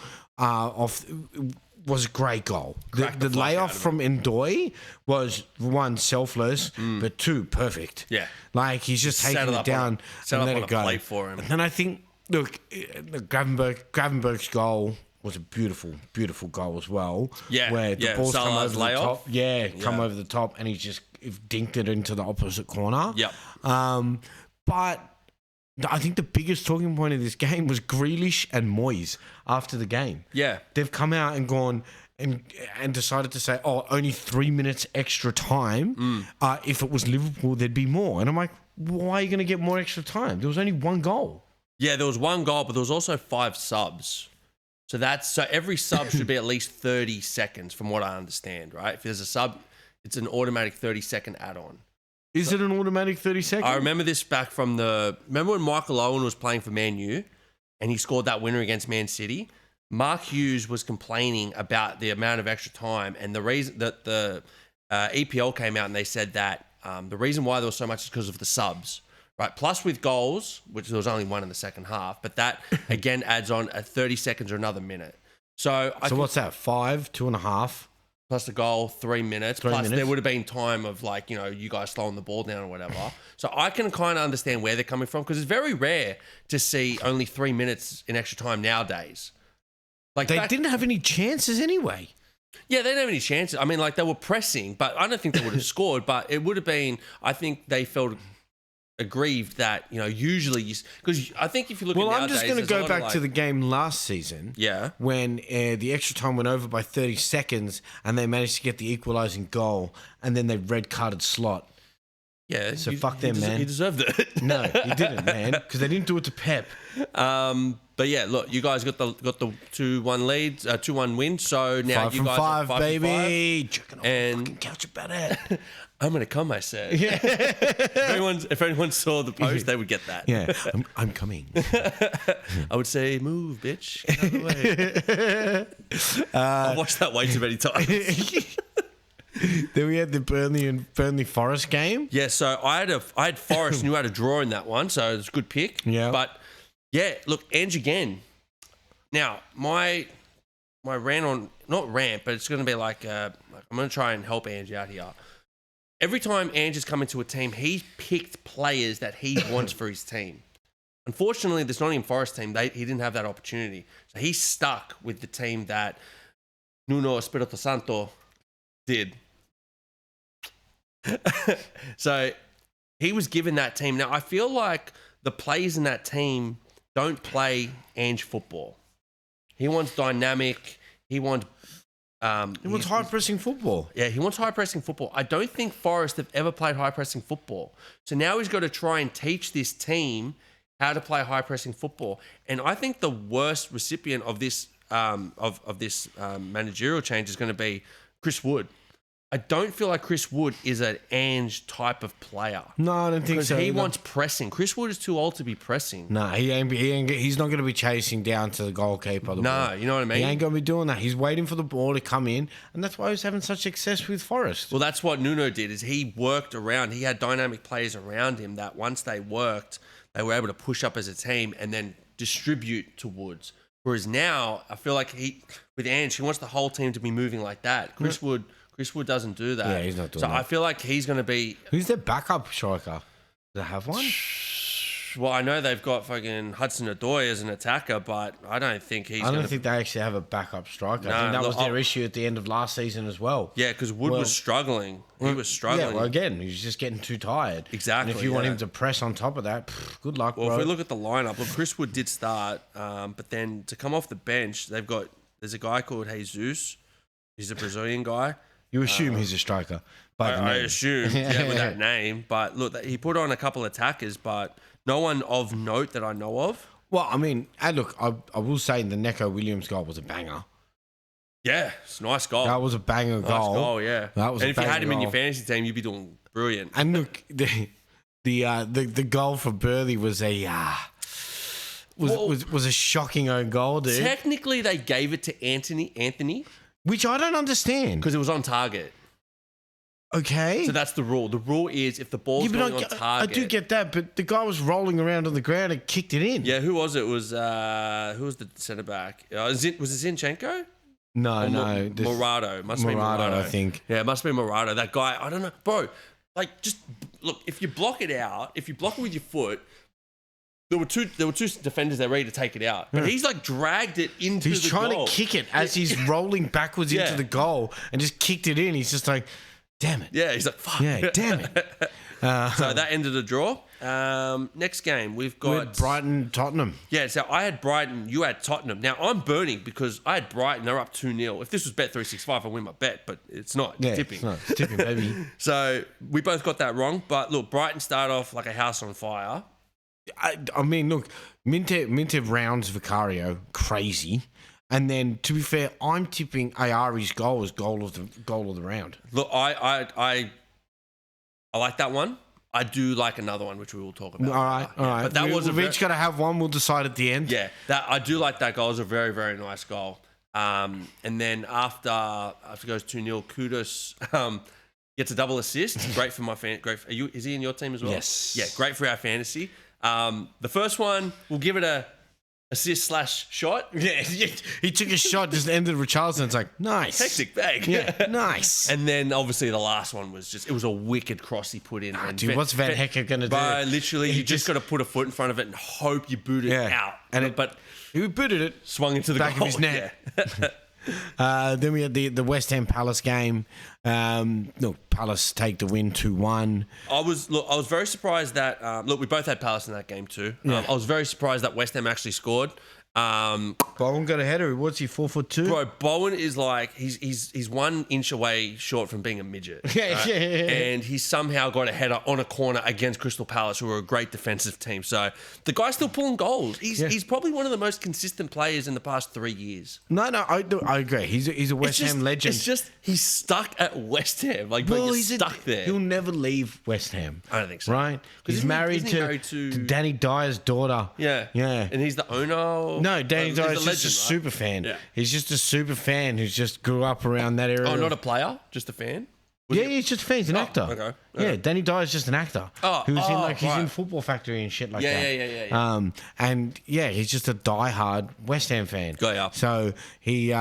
was a great goal. The layoff from Ndoye was 1, selfless, but 2, perfect. Like he's just taking it down and let it go. Play for him. And then I think, look, Gravenberg's goal was a beautiful, beautiful goal as well. Where the ball's come over the top. Come over the top, and he's just dinked it into the opposite corner. But I think the biggest talking point of this game was Grealish and Moyes after the game. They've come out and gone and decided to say, only 3 minutes extra time. If it was Liverpool, there'd be more. And I'm like, why are you going to get more extra time? There was only 1 goal. Yeah, there was 1 goal, but there was also 5 subs. So every sub should be at least 30 seconds from what I understand, right? If there's a sub, it's an automatic 30-second add-on. Is it an automatic 30 seconds? I remember this back from remember when Michael Owen was playing for Man U and he scored that winner against Man City? Mark Hughes was complaining about the amount of extra time, and the reason that the EPL came out and they said that the reason why there was so much is because of the subs, right? Plus with goals, which there was only 1 in the second half, but that again adds on 30 seconds or another minute. So what's that? 5, 2.5? Plus the goal, 3 minutes. There would have been time of you guys slowing the ball down or whatever. So I can kind of understand where they're coming from, because it's very rare to see only 3 minutes in extra time nowadays. They didn't have any chances anyway. Yeah, they didn't have any chances. I mean, they were pressing, but I don't think they would have scored. But it would have been, I think they felt aggrieved that, usually, because I think if you look at nowadays, I'm just going to go back to the game last season. When the extra time went over by 30 seconds and they managed to get the equalising goal, and then they red carded Slot. Yeah. So fuck them, man. He deserved it. No, he didn't, man, because they didn't do it to Pep. But yeah, look, you guys got the 2-1 lead, 2-1 win. So now 5 you from guys 5, are 5 baby. From 5. Jerking off the fucking couch about it. I'm gonna come, I said. If anyone saw the post, they would get that. Yeah, I'm coming. I would say, move, bitch. Get out of the way. I've watched that way too many times. Then we had the Burnley Forest game. Yeah, so I had Forest, and you had a draw in that one, so it's a good pick. Yeah, but yeah, look, Ange again. Now my rant on, not rant, but it's going to be I'm going to try and help Ange out here. Every time Ange has come into a team, he's picked players that he wants for his team. Unfortunately, this Nottingham Forest team, he didn't have that opportunity. So he's stuck with the team that Nuno Espirito Santo did. So he was given that team. Now, I feel like the players in that team don't play Ange football. He wants dynamic. He wants high-pressing football. Yeah, he wants high-pressing football. I don't think Forest have ever played high-pressing football. So now he's got to try and teach this team how to play high-pressing football. And I think the worst recipient of this managerial change is going to be Chris Wood. I don't feel like Chris Wood is an Ange type of player. No, I don't think so. Because he wants pressing. Chris Wood is too old to be pressing. No, he's not going to be chasing down to the goalkeeper. No, you know what I mean? He ain't going to be doing that. He's waiting for the ball to come in, and that's why he's having such success with Forest. Well, that's what Nuno did, is he worked around. He had dynamic players around him that once they worked, they were able to push up as a team and then distribute to Woods. Whereas now, I feel like with Ange, he wants the whole team to be moving like that. Chris Wood doesn't do that. Yeah, he's not doing that. So I feel like he's going to be... Who's their backup striker? Do they have one? Well, I know they've got fucking Hudson-Odoi as an attacker, but I don't think I don't think they actually have a backup striker. I think that was their issue at the end of last season as well. Yeah, because Wood was struggling. He was struggling. Yeah, well, again, he's just getting too tired. Exactly. And if you want him to press on top of that, good luck, well, bro. if we look at the lineup, Chris Wood did start, but then to come off the bench, there's a guy called Jesus. He's a Brazilian guy. You assume he's a striker. I assume, with that name. But look, he put on a couple of attackers, but no one of note that I know of. Well, I mean, and look, I will say the Neco Williams goal was a banger. Yeah, it's a nice goal. That was a banger goal. Nice goal, yeah. That was and a if you banger had him in your goal. fantasy team, you'd be doing brilliant. And look, the goal for Burley was was a shocking own goal, dude. Technically, they gave it to Anthony, Which I don't understand. because it was on target. Okay. So that's the rule. The rule is if the ball's going on target. I do get that, but the guy was rolling around on the ground and kicked it in. Yeah, who was it? Who was the centre back? Was it Zinchenko? No. Morado. Must be Morado, I think. Yeah, it must be Morado. That guy, I don't know. Bro, like, just look, if you block it out, if you block it with your foot, there were two defenders there ready to take it out. But he's like dragged it into the goal. He's trying to kick it as he's rolling backwards into the goal and just kicked it in. He's just like, damn it. Yeah, he's like, fuck. Yeah, damn it. So that ended the draw. Next game, we've got Brighton, Tottenham. Yeah, so I had Brighton, you had Tottenham. Now, I'm burning because I had Brighton, they're up 2-0. If this was Bet365, I'd win my bet, but it's not. It's tipping. It's not. It's tipping, baby. So we both got that wrong. But look, Brighton started off like a house on fire. I mean, look, Minte rounds Vicario, crazy. And then, to be fair, I'm tipping Ayari's goal as goal of the round. Look, I like that one. I do like another one, which we will talk about. All right. But that we've each got to have one. We'll decide at the end. Yeah, I do like that goal. It was a very, very nice goal. And then after it goes 2-0, Kudus gets a double assist. Great for my fan. Is he in your team as well? Yes. Yeah, great for our fantasy. The first one, we'll give it a assist/shot. Yeah, he took a shot, just ended Richarlison. It's like, nice. Hectic bag. Yeah, nice. And then obviously the last one was it was a wicked cross he put in. Dude, what's Van Hecker going to do? Literally, you just got to put a foot in front of it and hope you boot it out. But he booted it. Swung into the back goal. of his net. Yeah. Then we had the West Ham Palace game. Palace take the win 2-1. I was very surprised that we both had Palace in that game too. Yeah. I was very surprised that West Ham actually scored. Bowen got a header. What's he, 4'2"? Bro, Bowen is like he's 1 inch away short from being a midget. Yeah. And he somehow got a header on a corner against Crystal Palace, who are a great defensive team. So the guy's still pulling goals. He's probably one of the most consistent players in the past 3 years. No, I agree. He's a West Ham legend. It's just he's stuck at West Ham. Like, bro, he's stuck there. He'll never leave West Ham. I don't think so. Right? He's married to Danny Dyer's daughter. Yeah. And he's the owner. No, Danny Dyer's just a super fan. Yeah. He's just a super fan who's just grew up around that area. Oh, not a player, just a fan. He's just a fan. He's an actor. Okay. Yeah, Danny Dyer's just an actor. He's in Football Factory and shit like that. Yeah. And he's just a diehard West Ham fan. Got ya. So he,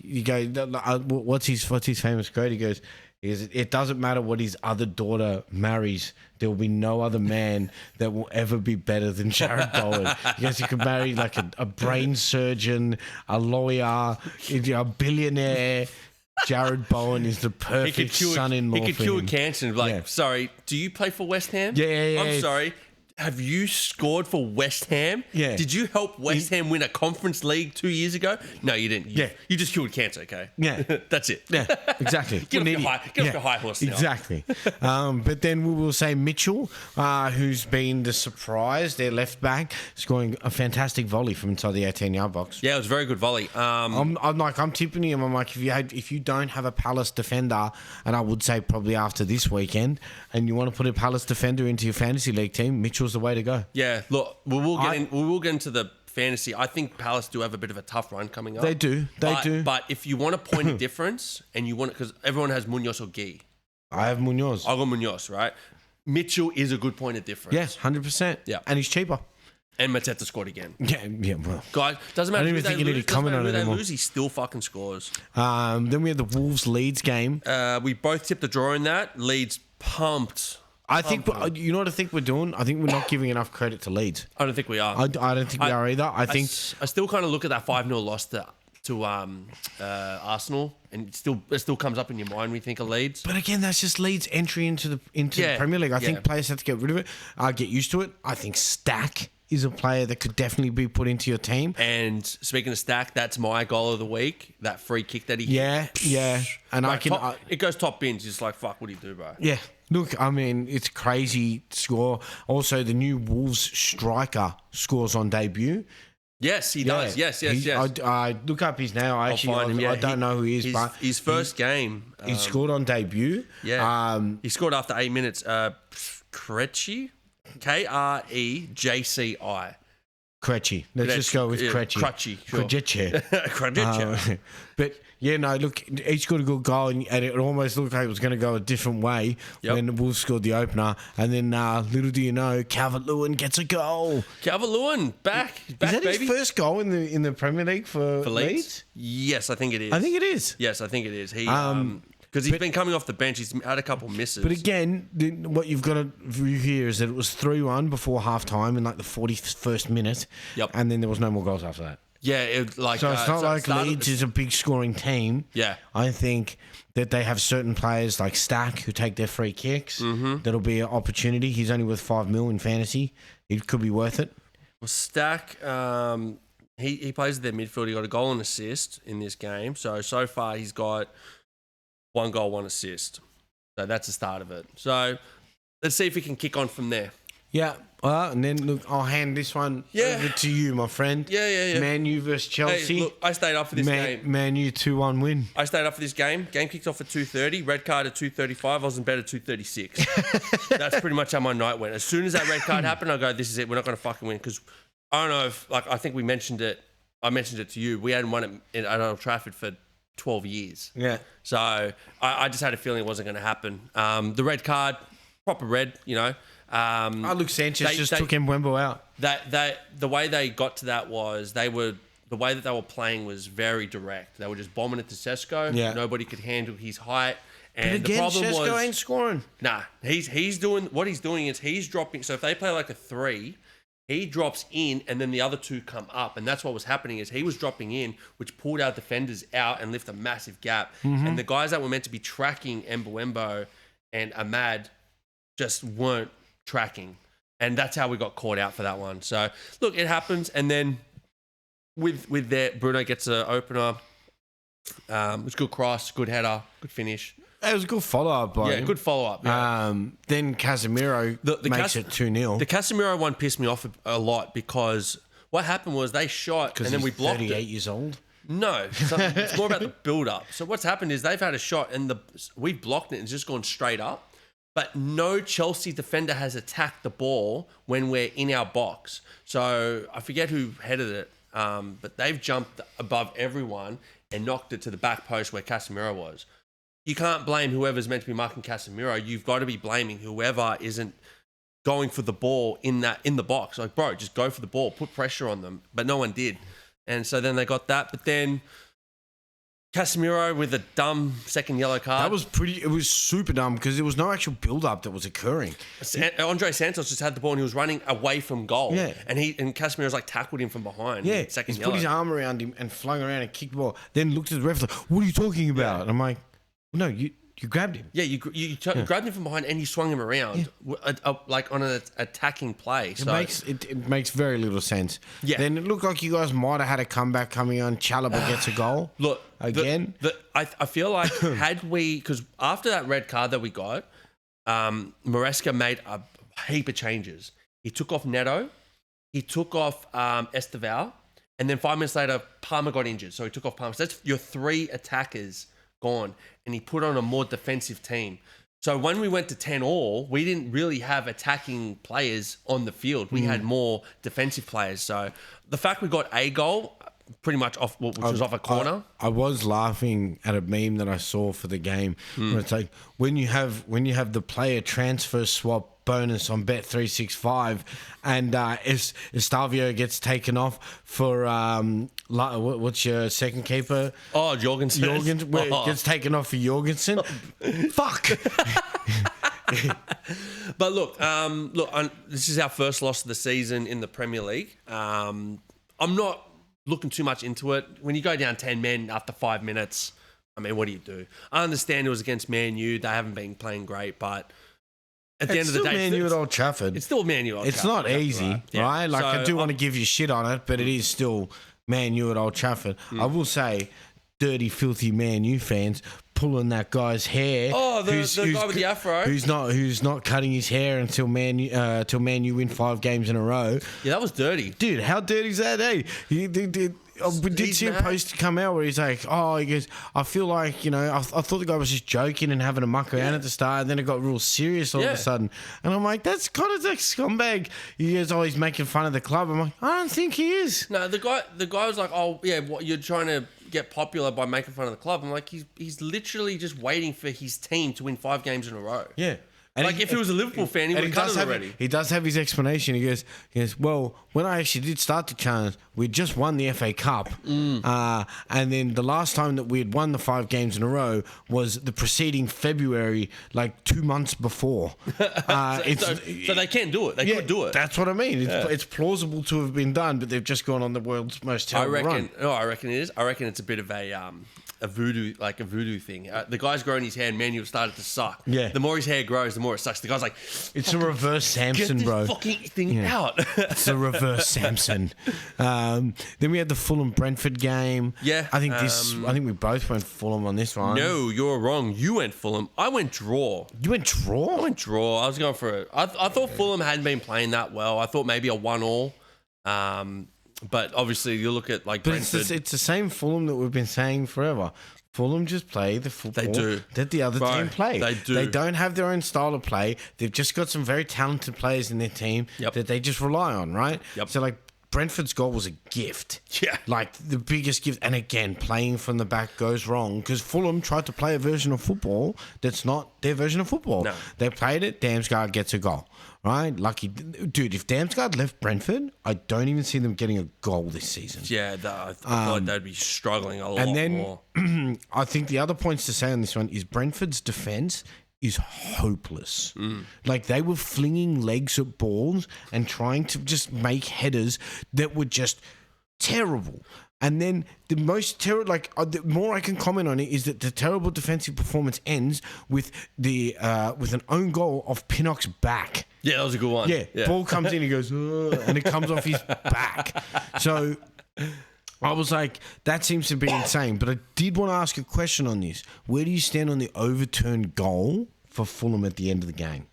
you go, what's his famous quote? He goes, Because it doesn't matter what his other daughter marries. There will be no other man that will ever be better than Jared Bowen. Because he could marry like a brain surgeon, a lawyer, a billionaire. Jared Bowen is the perfect son-in-law. He could cure cancer. And be like, sorry, do you play for West Ham? Yeah. I'm sorry. Have you scored for West Ham? Yeah. Did you help West Ham win a Conference League 2 years ago? No, you didn't. You just cured cancer, okay? Yeah. That's it. Yeah, exactly. Get off your high horse now. Exactly. But then we will say Mitchell, who's been the surprise, their left back, scoring a fantastic volley from inside the 18-yard box. Yeah, it was a very good volley. I'm tipping him. I'm like, if you don't have a Palace defender, and I would say probably after this weekend, and you want to put a Palace defender into your fantasy league team, Mitchell's the way to go. Yeah, look, we will get into the fantasy. I think Palace do have a bit of a tough run coming up. They do. But if you want a point of difference, and you want it, because everyone has Munoz or Guy. I have Munoz. I got Munoz, right? Mitchell is a good point of difference. Yes, 100%. Yeah. And he's cheaper. And Mateta scored again. Yeah, well. Guys, doesn't matter who they anymore. lose, he still fucking scores. Then we have the Wolves-Leeds game. We both tipped a draw in that. Leeds pumped. I think, you know what I think we're doing? I think we're not giving enough credit to Leeds. I don't think we are. I don't think we are either. I think I still kind of look at that 5-0 loss to Arsenal, and it still comes up in your mind when you think of Leeds. But again, that's just Leeds' entry into the Premier League. I think players have to get rid of it, get used to it. I think Stack is a player that could definitely be put into your team. And speaking of Stack, that's my goal of the week. That free kick that he hit. Yeah. And like it goes top bins. It's like, fuck, what do you do, bro? Yeah. Look, I mean, it's crazy score. Also, the new Wolves striker scores on debut. Yes, he does. Yes. I look up his name. I don't know who he is, but his first game. He scored on debut. Yeah. He scored after 8 minutes. Krejci. Krejci. Krejci. Let's just go with Krejci. Krejci. But yeah, no, look, he scored a good goal, and it almost looked like it was going to go a different way when the Wolves scored the opener. And then, little do you know, Calvert-Lewin gets a goal. Calvert-Lewin back, is that baby. His first goal in the Premier League for Leeds? Yes, I think it is. I think it is. Yes, I think it is. He because he's been coming off the bench. He's had a couple misses. But again, what you've got to view here is that it was 3-1 before half-time in like the 41st minute. Yep. And then there was no more goals after that. Yeah, so it's not like Leeds is a big scoring team. Yeah. I think that they have certain players like Stack who take their free kicks. Mm-hmm. That'll be an opportunity. He's only worth 5 mil in fantasy. It could be worth it. Well, Stack, he plays their midfield. He got a goal and assist in this game. So far he's got 1 goal, 1 assist. So that's the start of it. So let's see if he can kick on from there. Yeah. And then, look, I'll hand this one over to you, my friend. Yeah. Man U versus Chelsea. Hey, look, I stayed up for this game. Man U 2-1 win. I stayed up for this game. Game kicked off at 2:30. Red card at 2:35. I was in bed at 2:36. That's pretty much how my night went. As soon as that red card happened, I go, this is it. We're not going to fucking win. Because I don't know if, I think we mentioned it. I mentioned it to you. We hadn't won it at Old Trafford for 12 years. Yeah. So I just had a feeling it wasn't going to happen. The red card, proper red, you know. Look, Sanchez took Mbembo out. The way they got to that was the way that they were playing was very direct. They were just bombing it to Sesko. Yeah. Nobody could handle his height. And but again, the problem Sesko ain't scoring. Nah, he's doing what he's doing is he's dropping. So if they play like a 3, he drops in and then the other 2 come up. And that's what was happening is he was dropping in, which pulled our defenders out and left a massive gap. Mm-hmm. And the guys that were meant to be tracking Mbembo and Ahmad just weren't tracking. And that's how we got caught out for that one. So, look, it happens. And then with that, Bruno gets an opener. It was good cross, good header, good finish. It was a good follow-up by him. Good follow-up. Yeah. Then Casemiro makes it 2-0. The Casemiro one pissed me off a lot because what happened was they shot and then we blocked 38 it. years old? No. It's more about the build-up. So what's happened is they've had a shot and we've blocked it and it's just gone straight up. But no Chelsea defender has attacked the ball when we're in our box. So I forget who headed it, but they've jumped above everyone and knocked it to the back post where Casemiro was. You can't blame whoever's meant to be marking Casemiro. You've got to be blaming whoever isn't going for the ball in the box. Like, bro, just go for the ball, put pressure on them. But no one did. And so then they got that. But then Casemiro with a dumb second yellow card. It was super dumb because there was no actual build-up that was occurring. Andre Santos just had the ball and he was running away from goal. Yeah. And Casemiro's like tackled him from behind. Yeah, Second he's yellow. put his arm around him and flung around and kicked the ball. Then looked at the ref like, what are you talking about? And I'm like, no, you grabbed him. Yeah, you grabbed him from behind and you swung him around, like on an attacking play. It makes very little sense. Yeah. Then it looked like you guys might have had a comeback coming on. Chalobah gets a goal. Look, again. I feel like had we, because after that red card that we got, Maresca made a heap of changes. He took off Neto, he took off Esteval, and then 5 minutes later, Palmer got injured. So he took off Palmer. So that's your 3 attackers gone, and he put on a more defensive team. So when we went to 10-all, we didn't really have attacking players on the field. We had more defensive players. So the fact we got a goal, pretty much off, which was off a corner. I was laughing at a meme that I saw for the game. Where it's like when you have the player transfer swap bonus on Bet365, and Estavio gets taken off for what's your second keeper? Oh, Jorgensen. Gets taken off for Jorgensen. Fuck. But look, this is our first loss of the season in the Premier League. I'm not looking too much into it. When you go down 10 men after 5 minutes, I mean, what do you do? I understand it was against Man U. They haven't been playing great, but at the end of the day, Man U at Old Trafford. It's still Man U at Old Trafford. It's not easy, right? Like, I do want to give you shit on it, but it is still Man U at Old Trafford. I will say, dirty, filthy Man U fans pulling that guy's hair. Oh, the guy with the afro. Who's not cutting his hair until Man U win 5 games in a row. Yeah, that was dirty. Dude, how dirty is that, eh? We did see a post come out where he's like, he goes, I feel like, I thought the guy was just joking and having a muck around at the start, and then it got real serious all of a sudden. And I'm like, that's kind of like scumbag. He goes, he's making fun of the club. I'm like, I don't think he is. No, the guy was like, what, you're trying to get popular by making fun of the club. I'm like, he's literally just waiting for his team to win 5 games in a row. Yeah. And if he was a Liverpool fan, he would have cut it already. He does have his explanation. He goes, well, when I actually did start the challenge, we just won the FA Cup. And then the last time that we had won the 5 games in a row was the preceding February, like 2 months before. So they can do it. They could do it. That's what I mean. It's plausible to have been done, but they've just gone on the world's most terrible run. I reckon it is. I reckon it's a bit of a voodoo thing. The guy's growing his hair, and Man U have started to suck. Yeah. The more his hair grows, the more it sucks. The guy's like, it's a reverse Samson, get this bro. fucking thing out. It's a reverse Samson. Then we had the Fulham Brentford game. Yeah. I think we both went Fulham on this one. No, you're wrong. You went Fulham. I went draw. You went draw? I went draw. I was going for it. I thought Fulham hadn't been playing that well. I thought maybe a 1-1. But obviously, you look at Brentford. It's the same Fulham that we've been saying forever. Fulham just play the football that the other team play. They do. They don't have their own style of play. They've just got some very talented players in their team that they just rely on, right? Yep. So, Brentford's goal was a gift. Yeah. The biggest gift. And again, playing from the back goes wrong because Fulham tried to play a version of football that's not their version of football. No. They played it, Damsgaard gets a goal. Right? Lucky. Dude, if Damsgaard left Brentford, I don't even see them getting a goal this season. Yeah, I feel like they'd be struggling a lot more. And then I think the other points to say on this one is Brentford's defence is hopeless. They were flinging legs at balls and trying to just make headers that were just terrible. And then the most terrible, the more I can comment on it is that the terrible defensive performance ends with with an own goal off Pinnock's back. Yeah, that was a good one. Yeah. Ball comes in, he goes, and it comes off his back. So I was like, that seems to be insane. But I did want to ask a question on this. Where do you stand on the overturned goal for Fulham at the end of the game?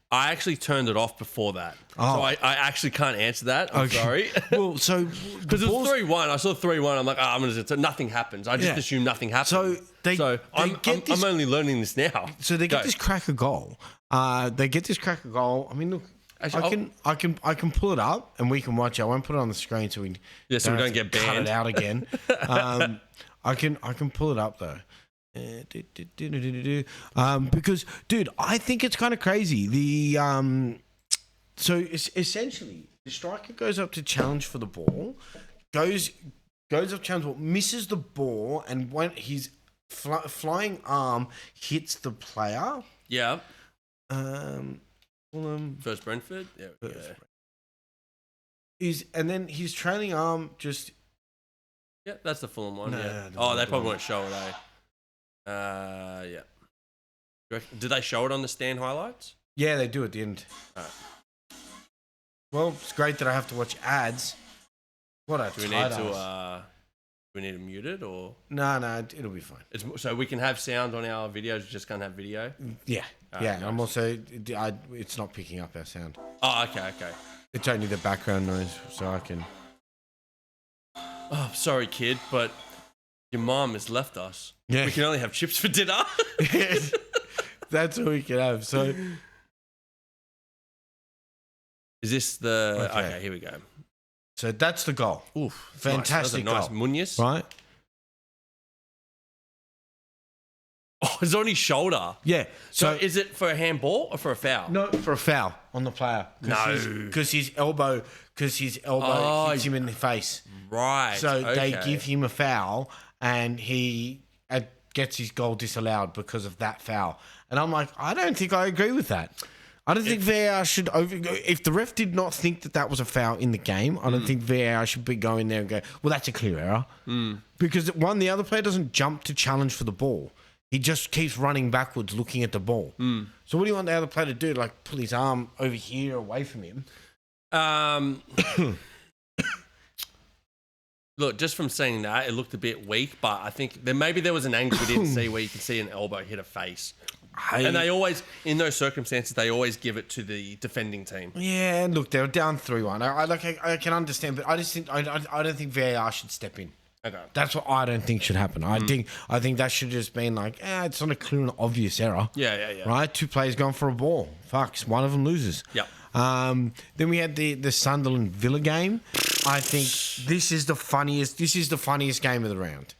I actually turned it off before that. Oh. So I actually can't answer that. I'm sorry. Well, so... Because it was 3-1. I saw 3-1. I'm like, nothing happens. I just assume nothing happens. I'm only learning this now. So they get this cracker goal. I mean, look, actually, I can pull it up and we can watch it. I won't put it on the screen so we don't get banned. Cut it out again. I can pull it up though. Because, dude, I think it's kind of crazy. So it's essentially the striker goes up to challenge for the ball, goes goes up, challenge ball, misses the ball, and when his flying arm hits the player. Yeah. Fulham. First Brentford. Yeah. And then his trailing arm just. Yeah, that's the Fulham one. No, Yeah. no, They no. probably won't show it. Yeah. Did they show it on the stand highlights? Yeah, they do at the end. Alright. Well, it's great that I have to watch ads. What a Do we need to? We need to mute it or? No, it'll be fine. So we can have sound on our videos. We just can't have video. Yeah, Nice. I'm also. It's not picking up our sound. Oh, okay. It's only the background noise, so I can. Oh, sorry, kid, but your mom has left us. Yeah. We can only have chips for dinner. That's all we can have. So. Is this the? Okay. Okay, here we go. So that's the goal. Oof, Fantastic nice goal. Munoz. Right? Oh, it's on his shoulder. Yeah. So is it for a handball or for a foul? No, for a foul on the player. Because his elbow hits him in the face. Right. So they okay. give him a foul and he gets his goal disallowed because of that foul. And I'm like, I don't think I agree with that. I don't think VAR should if the ref did not think that was a foul in the game, I don't think VAR should be going there and go, well, that's a clear error. Because the other player doesn't jump to challenge for the ball. He just keeps running backwards looking at the ball. So what do you want the other player to do? Like pull his arm over here away from him? Look, just from seeing that, it looked a bit weak, but I think maybe there was an angle we didn't see where you can see an elbow hit a face. And they always, in those circumstances, they always give it to the defending team. Yeah, and look, they were down 3-1. I can understand, but I just think I don't think VAR should step in. Okay. That's what I don't think should happen. I think that should just been like, it's not a clear and obvious error. Yeah. Right, 2 players going for a ball. Fucks, one of them loses. Yep. Then we had the Sunderland Villa game. I think this is the funniest game of the round.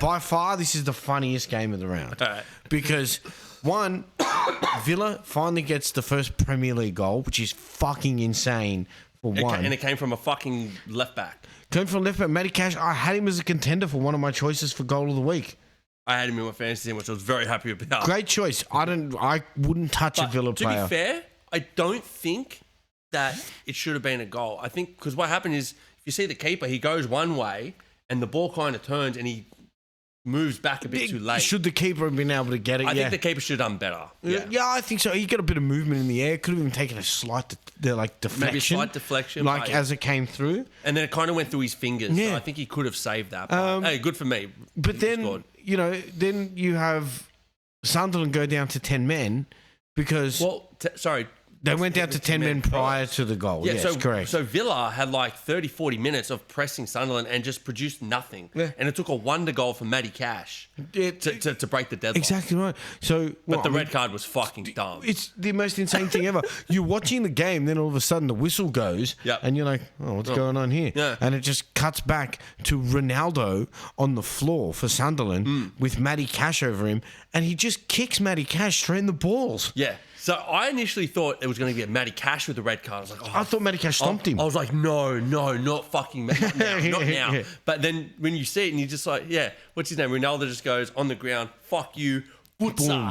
By far, this is the funniest game of the round. All right. Because one, Villa finally gets the first Premier League goal, which is fucking insane for one. And it came from a fucking left back. Came from left back, Matty Cash. I had him as a contender for one of my choices for goal of the week. I had him in my fantasy team, which I was very happy about. Great choice. I wouldn't touch a Villa player. To be fair, I don't think that it should have been a goal. I think because what happened is, if you see the keeper, he goes one way and the ball kind of turns and he moves back a bit too late. Should the keeper have been able to get it? I think the keeper should have done better. Yeah, I think so. He got a bit of movement in the air. Could have even taken a slight deflection. Maybe a slight deflection. As it came through. And then it kind of went through his fingers. Yeah. So I think he could have saved that. But, hey, good for me. But then, then you have Sunderland go down to 10 men because... They went down to 10 men prior to the goal. Yeah, yes, correct. So Villa had like 30, 40 minutes of pressing Sunderland and just produced nothing. Yeah. And it took a wonder goal from Matty Cash to break the deadline. Exactly right. But the red card was fucking dumb. It's the most insane thing ever. You're watching the game, then all of a sudden the whistle goes, and you're like, what's going on here? Yeah. And it just cuts back to Ronaldo on the floor for Sunderland with Matty Cash over him, and he just kicks Matty Cash straight in the balls. Yeah. So I initially thought it was going to be a Matty Cash with the red card. I was like, I thought Matty Cash stomped him. I was like, no, not fucking not now. Yeah. But then when you see it and you're just like, what's his name? Ronaldo just goes on the ground, fuck you,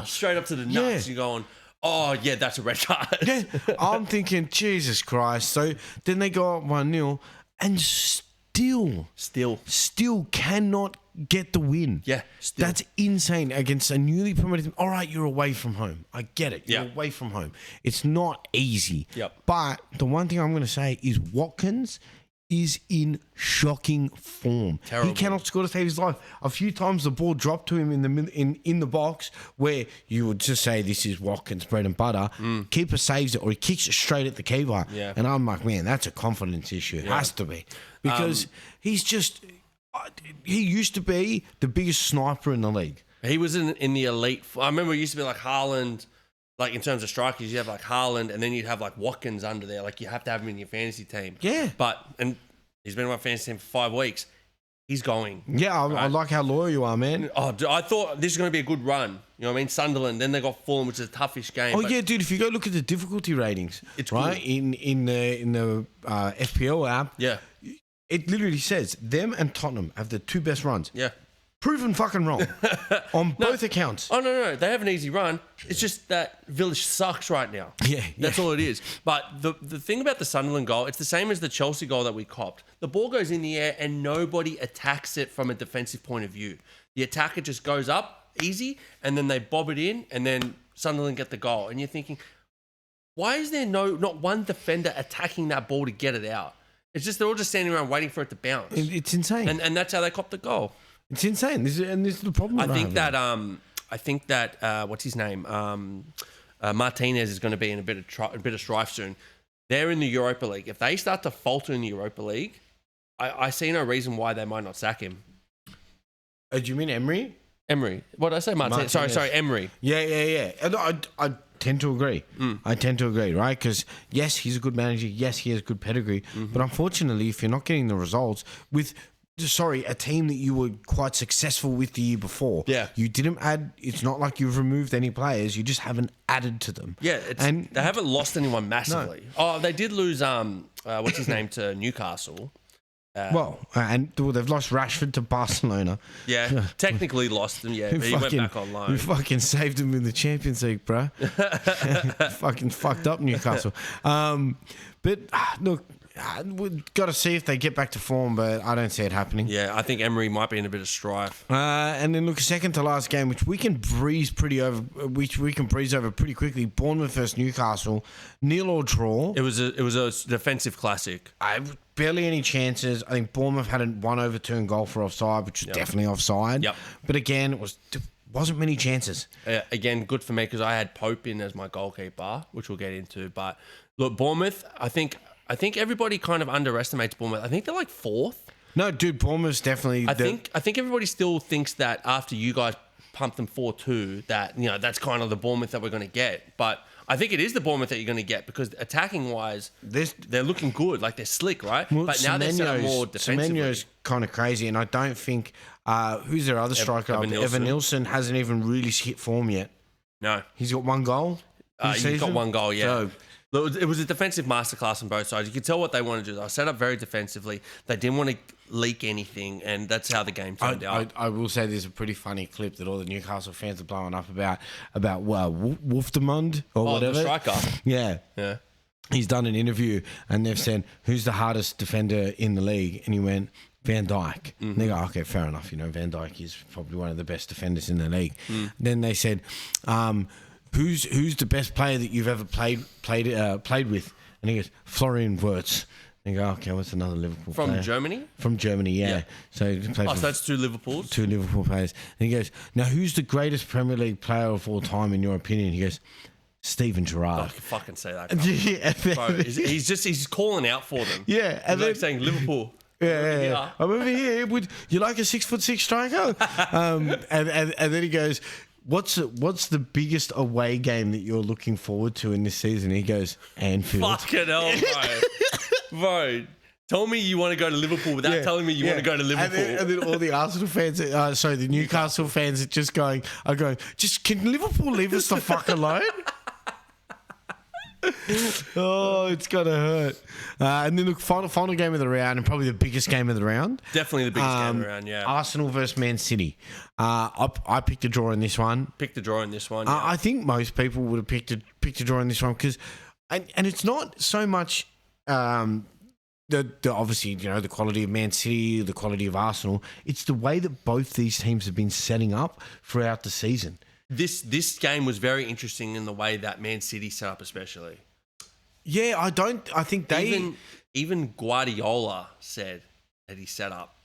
straight up to the nuts. You're going, that's a red card. Yeah. I'm thinking, Jesus Christ. So then they go up 1-0 and still cannot get the win. Yeah, still. That's insane against a newly promoted team. All right, you're away from home. I get it. You're Yeah. away from home. It's not easy. Yep. But the one thing I'm going to say is Watkins is in shocking form. Terrible. He cannot score to save his life. A few times the ball dropped to him in the box where you would just say this is Watkins' bread and butter. Keeper saves it or he kicks it straight at the keeper. Yeah. And I'm like, man, that's a confidence issue. It has to be. Because he's just... He used to be the biggest sniper in the league. He was in the elite. I remember it used to be like Haaland, like in terms of strikers, you have like Haaland and then you'd have like Watkins under there. Like you have to have him in your fantasy team. Yeah. And he's been in my fantasy team for 5 weeks. He's going. Yeah, I like how loyal you are, man. Oh, I thought this was going to be a good run. You know what I mean? Sunderland, then they got Fulham, which is a toughish game. Oh, yeah, dude, if you go look at the difficulty ratings, it's right, good. in the FPL app, Yeah. It literally says them and Tottenham have the 2 best runs. Yeah. Proven fucking wrong on both accounts. Oh, no. They have an easy run. It's just that Village sucks right now. Yeah. That's all it is. But the thing about the Sunderland goal, it's the same as the Chelsea goal that we copped. The ball goes in the air and nobody attacks it from a defensive point of view. The attacker just goes up easy and then they bob it in and then Sunderland get the goal. And you're thinking, why is there not one defender attacking that ball to get it out? It's just they're all just standing around waiting for it to bounce. It's insane. And that's how they copped the goal. It's insane. This is the problem. I think that what's his name? Martinez is going to be in a bit of strife soon. They're in the Europa League. If they start to falter in the Europa League, I see no reason why they might not sack him. Do you mean Emery? Emery. What did I say? Martinez. Sorry, Emery. Yeah. And I tend to agree. I tend to agree, right? Because yes, he's a good manager. Yes, he has good pedigree. But unfortunately, if you're not getting the results with a team that you were quite successful with the year before. Yeah. You didn't add, it's not like you've removed any players, you just haven't added to them. Yeah, and they haven't lost anyone massively. No. Oh, they did lose, what's his name, to Newcastle. They've lost Rashford to Barcelona. Yeah, technically lost him, yeah, but he went back on loan. We fucking saved him in the Champions League, bro. Fucking fucked up Newcastle. Look, we've got to see if they get back to form, but I don't see it happening. Yeah, I think Emery might be in a bit of strife. And then look, second to last game, which we can breeze over pretty quickly. Bournemouth versus Newcastle, 0 or draw. It was a defensive classic. Barely any chances. I think Bournemouth had a 1 overturned goal for offside, which was definitely offside. Yep. But again, wasn't many chances. Again, good for me because I had Pope in as my goalkeeper, which we'll get into. But look, Bournemouth, I think everybody kind of underestimates Bournemouth. I think they're like 4th. No, dude, Bournemouth's definitely... I think everybody still thinks that after you guys pumped them 4-2, that, that's kind of the Bournemouth that we're going to get. But I think it is the Bournemouth that you're going to get because attacking-wise, they're looking good. Like, they're slick, right? Well, but now they're set up more defensively. Semenyo's kind of crazy, and I don't think... who's their other striker? Evan Nilsson hasn't even really hit form yet. No. He's got 1 goal. He's got 1 goal, yeah. So, it was a defensive masterclass on both sides. You could tell what they wanted to do. They were set up very defensively. They didn't want to leak anything, and that's how the game turned out. I will say there's a pretty funny clip that all the Newcastle fans are blowing up about Wolfdemund or whatever. The striker. Yeah. He's done an interview, and they've said, who's the hardest defender in the league? And he went, Van Dijk. And they go, okay, fair enough. Van Dijk is probably one of the best defenders in the league. Then they said... Who's the best player that you've ever played with? And he goes, Florian Wirtz. And you go, okay, what's another Liverpool player? From Germany? From Germany, yeah. So that's 2 Liverpools? 2 Liverpool players. And he goes, now who's the greatest Premier League player of all time in your opinion? He goes, Steven Gerrard. I can fucking say that. Bro, he's calling out for them. Yeah. And he's saying Liverpool. Yeah. I'm over here. Would you like a 6'6" striker? and then he goes, What's the biggest away game that you're looking forward to in this season? He goes, Anfield. Fucking hell, bro. Bro, tell me you want to go to Liverpool without telling me you want to go to Liverpool. And then all the Arsenal fans, the Newcastle fans are just going, just can Liverpool leave us the fuck alone? Oh, it's gonna hurt. And then look, final game of the round, and probably the biggest game of the round. Definitely the biggest game of the round. Yeah. Arsenal versus Man City. I picked a draw in this one. Yeah. I think most people would have picked a draw in this one because, and it's not so much the obviously the quality of Man City, the quality of Arsenal. It's the way that both these teams have been setting up throughout the season. This game was very interesting in the way that Man City set up, especially. Yeah, I think they... Even Guardiola said that he set up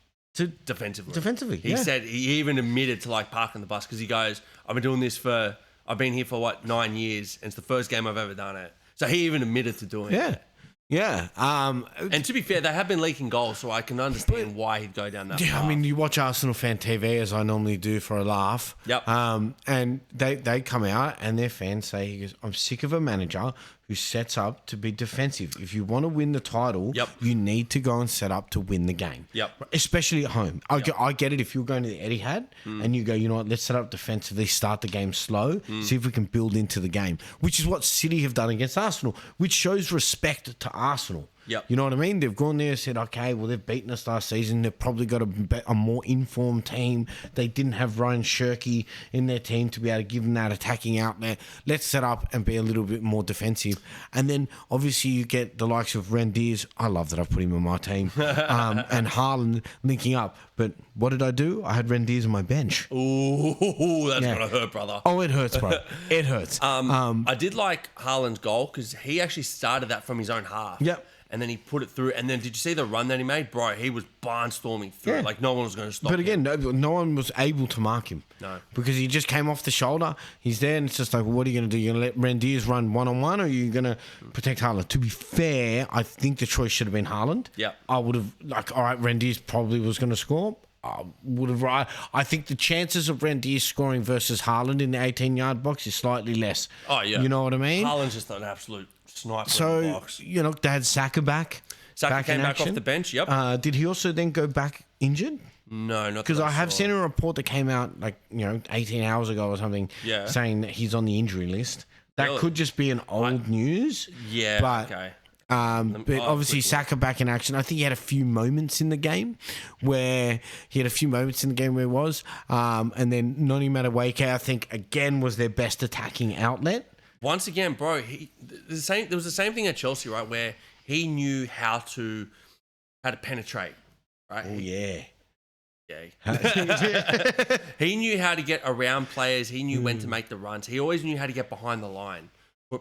defensively. He said, he even admitted to parking the bus because he goes, I've been here for 9 years and it's the first game I've ever done it. So he even admitted to doing it. Yeah. And to be fair, they have been leaking goals, so I can understand why he'd go down that path. I mean, you watch Arsenal Fan TV, as I normally do for a laugh. Yep. And they come out and their fans say, he goes, I'm sick of a manager who sets up to be defensive. If you want to win the title, you need to go and set up to win the game. Yep. Especially at home. I get it if you're going to the Etihad and you go, you know what, let's set up defensively, start the game slow, see if we can build into the game, which is what City have done against Arsenal, which shows respect to Arsenal. Yep. You know what I mean? They've gone there and said, okay, well, they've beaten us last season. They've probably got a more informed team. They didn't have Ryan Shirky in their team to be able to give them that attacking outlet. Let's set up and be a little bit more defensive. And then, obviously, you get the likes of Rendiers. I love that I've put him on my team. And Haaland linking up. But what did I do? I had Rendiers on my bench. Ooh, that's gonna hurt, brother. Oh, it hurts, bro. It hurts. I did like Haaland's goal because he actually started that from his own half. Yep. And then he put it through. And then did you see the run that he made? Bro, he was barnstorming through. Yeah. Like no one was going to stop But again, him. no one was able to mark him. No. Because he just came off the shoulder. He's there, and it's just like, well, what are you going to do? You're going to let Rendiers run one-on-one, or are you going to protect Haaland? To be fair, I think the choice should have been Haaland. Yeah. I would have, all right, Rendiers probably was going to score. I think the chances of Rendiers scoring versus Haaland in the 18-yard box is slightly less. Oh, yeah. You know what I mean? Haaland's just an absolute sniper in the So, box. they had Saka back. Saka came in back off action. the bench, yep. Did he also then go back injured? No, not Because that I have saw. seen a report that came out 18 hours ago or something, Yeah. saying that he's on the injury list. That Really? could just be an old news. Yeah, but, okay. But obviously Saka back in action. I think he had a few moments in the game where he was. And then Noni Madueke, I think, again, was their best attacking outlet. Once again, bro, there was the same thing at Chelsea, right, where he knew how to penetrate, right? Oh, yeah. Yeah. He knew how to get around players. He knew when to make the runs. He always knew how to get behind the line.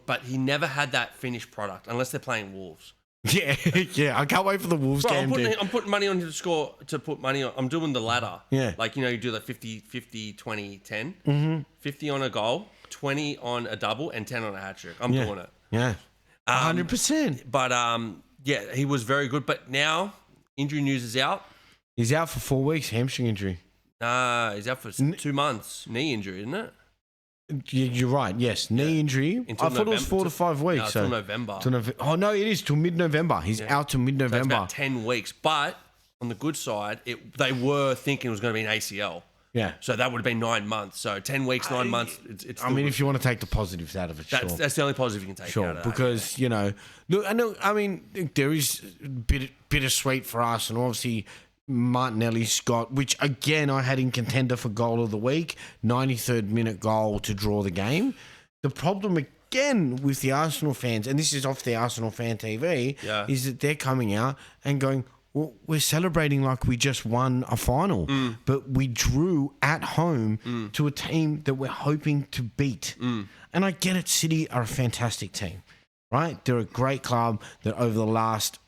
But he never had that finished product unless they're playing Wolves. Yeah, yeah. I can't wait for the Wolves Bro, game. I'm putting money on him to score, to put money on. I'm doing the ladder. Yeah. Like, you do the 50, 20, 10. Mm-hmm. 50 on a goal, 20 on a double, and 10 on a hat-trick. I'm doing it. Yeah. 100%. But, yeah, he was very good. But now, injury news is out. He's out for 4 weeks, hamstring injury. Nah, he's out for 2 months. Knee injury, isn't it? You're right, yes. Knee injury. Until I thought it was 4 to 5 weeks. No, till November. Oh, no, it is till mid-November. He's out till So it's mid-November. about 10 weeks. But on the good side, they were thinking it was going to be an ACL. Yeah. So that would have been 9 months. So 10 weeks, 9 months. It's I mean, if you want to take the positives out of it, sure. that's the only positive you can take out Sure, of that. because, look, I know, I mean, there is bittersweet for Arsenal. Obviously, Martinelli, Scott, which again I had in contender for goal of the week, 93rd minute goal to draw the game. The problem again with the Arsenal fans, and this is off the Arsenal fan TV, is that they're coming out and going, well, we're celebrating like we just won a final, but we drew at home to a team that we're hoping to beat. And I get it, City are a fantastic team, right? They're a great club that over the last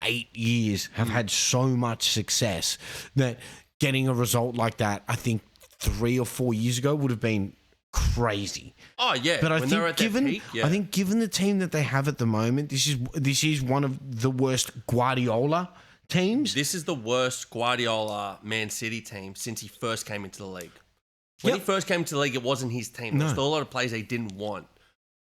8 years have had so much success that getting a result like that, I think 3 or 4 years ago would have been crazy. Oh yeah, But I when they were think at their peak, I think given the team that they have at the moment, this is one of the worst Guardiola teams. this is the worst Guardiola Man City team since he first came into the league. When he first came into the league, it wasn't his team. There was still a lot of players they didn't want.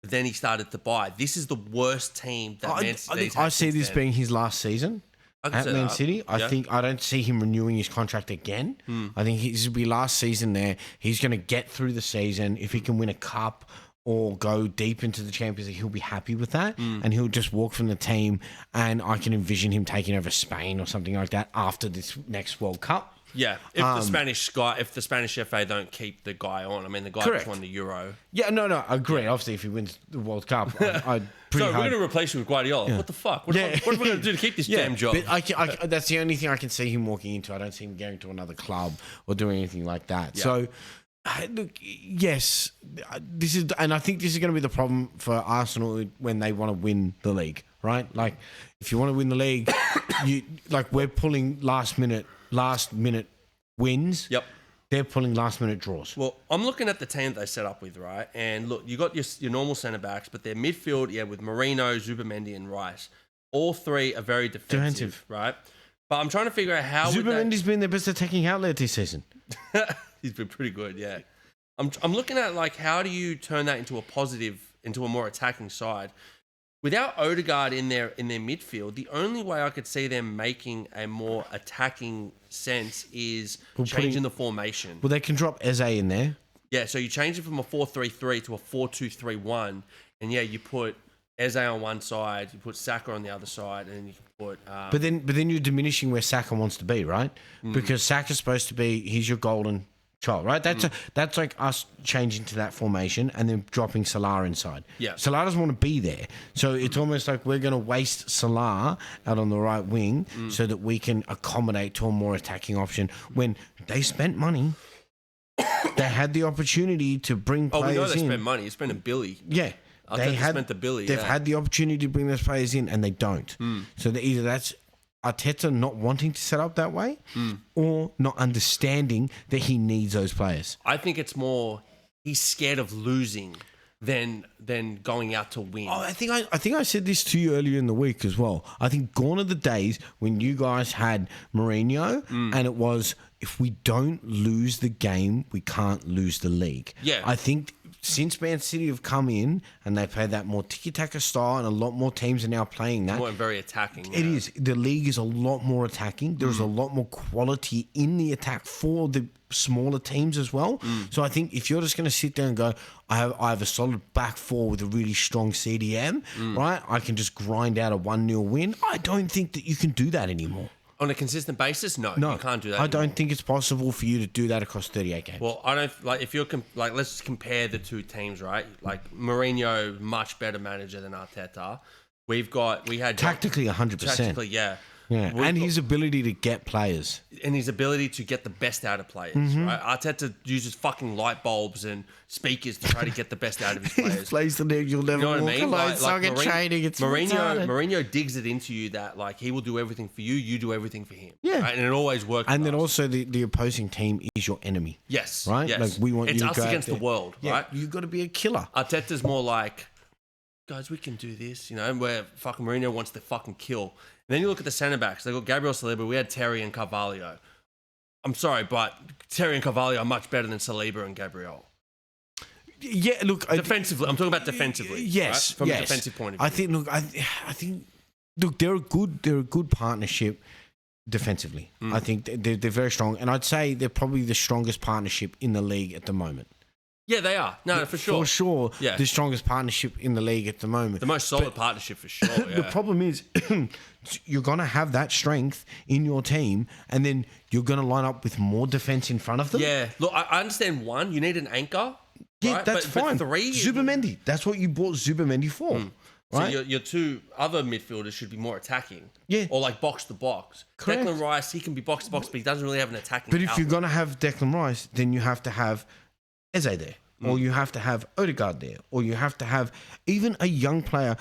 Then he started to buy. This is the worst team that Man City. I see this being his last season at Man City. I don't see him renewing his contract again. I think this will be last season there. He's going to get through the season. If he can win a cup or go deep into the Champions League, he'll be happy with that. And he'll just walk from the team. And I can envision him taking over Spain or something like that after this next World Cup. Yeah, if the Spanish FA don't keep the guy on, I mean the guy just won the Euro. Yeah, no, I agree. Obviously, if he wins the World Cup, I'd So we're going to replace you with Guardiola. What the fuck? What are we going to do to keep this damn job? But that's the only thing I can see him walking into. I don't see him going to another club or doing anything like that. Yeah. So, look, yes, and I think this is going to be the problem for Arsenal when they want to win the league, right? Like, if you want to win the league, we're pulling last minute wins. Yep. They're pulling last minute draws. Well, I'm looking at the team that they set up with, right? And look, you got your normal centre backs, but their midfield, with Marino, Zubamendi, and Rice. All three are very defensive, right? But I'm trying to figure out how Zubamendi's been their best attacking outlet this season. He's been pretty good, yeah. I'm looking at how do you turn that into a positive, into a more attacking side? Without Odegaard in their midfield, the only way I could see them making a more attacking sense is changing the formation. Well, they can drop Eze in there. Yeah, so you change it from a 4-3-3 to a 4-2-3-1, and you put Eze on one side, you put Saka on the other side, and then you can put. But then you're diminishing where Saka wants to be, right? Because Saka's supposed to be, he's your golden child, right? That's like us changing to that formation and then dropping Salah inside. Yeah. Salah doesn't want to be there. So it's almost like we're going to waste Salah out on the right wing so that we can accommodate to a more attacking option when they spent money. They had the opportunity to bring players in. Oh, we know they spent money. You spent a billy. Yeah. They spent the billy. They've had the opportunity to bring those players in, and they don't. So either that's Arteta not wanting to set up that way, or not understanding that he needs those players. I think it's more he's scared of losing than going out to win. Oh, I think I said this to you earlier in the week as well. I think gone are the days when you guys had Mourinho, and it was, if we don't lose the game, we can't lose the league. Yeah. I think since Man City have come in and they play that more tiki-taka style, and a lot more teams are now playing that. More very attacking. It is. The league is a lot more attacking. There's a lot more quality in the attack for the smaller teams as well. So I think if you're just going to sit there and go, I have a solid back four with a really strong CDM, right? I can just grind out a 1-0 win. I don't think that you can do that anymore. On a consistent basis, no, you can't do that. I don't think it's possible for you to do that across 38 games. Well, I don't like if you're let's compare the two teams, right? Like Mourinho, much better manager than Arteta. We had tactically 100%. Tactically, yeah. Yeah, and his ability to get players. And his ability to get the best out of players, right? Arteta uses fucking light bulbs and speakers to try to get the best out of his players. He plays the name you'll never You know what I walk mean? alone. Like training. It's retarded. Mourinho digs it into you that like he will do everything for you, you do everything for him. Yeah. Right? And it always works. And then also the opposing team is your enemy. Yes. Right? Yes. Like we want it's you to us go against the world, right? You've got to be a killer. Arteta's more like, guys, we can do this, you know, where fucking Mourinho wants to fucking kill. And then you look at the centre backs. They got Gabriel Saliba. We had Terry and Carvalho. I'm sorry, but Terry and Carvalho are much better than Saliba and Gabriel. Yeah, look. Defensively, I'm talking about defensively. Yes, right? From yes. a defensive point of view. I think. Look, they're a good partnership defensively. I think they're very strong, and I'd say they're probably the strongest partnership in the league at the moment. Yeah, they are. No, for sure. For sure, Yeah. the strongest partnership in the league at the moment. The most solid partnership for sure. Yeah. The problem is you're going to have that strength in your team, and then you're going to line up with more defense in front of them. Yeah. Look, I understand one, you need an anchor. Yeah, right? that's fine. But three, Zubimendi. That's what you bought Zubimendi for. Right? So your two other midfielders should be more attacking. Yeah. Or like box to box. Correct. Declan Rice, he can be box to box, but he doesn't really have an attacking But if outlet. you're going to have Declan Rice, then you have to have Eze there. Or you have to have Odegaard there. Or you have to have even a young player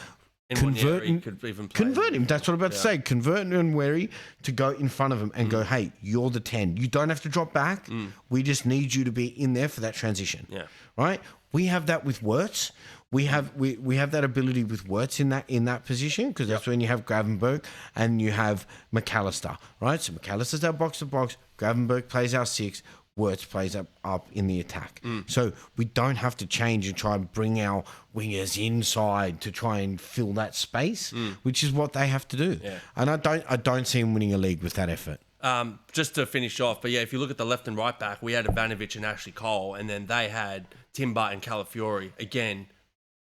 convert him. Could even play. Convert him. That's what I'm about to say. Convert Nweri to go in front of him and go, hey, you're the 10. You don't have to drop back. We just need you to be in there for that transition. Yeah. Right? We have that with Wirtz. We have that ability with Wirtz in that position, because that's when you have Gravenberg and you have McAllister, right? So McAllister's our box to box. Gravenberg plays our 6. Wirtz plays up in the attack. So we don't have to change and try and bring our wingers inside to try and fill that space, which is what they have to do. Yeah. And I don't see them winning a league with that effort. Just to finish off, but yeah, if you look at the left and right back, we had Ivanovic and Ashley Cole, and then they had Timber and Calafiori. Again,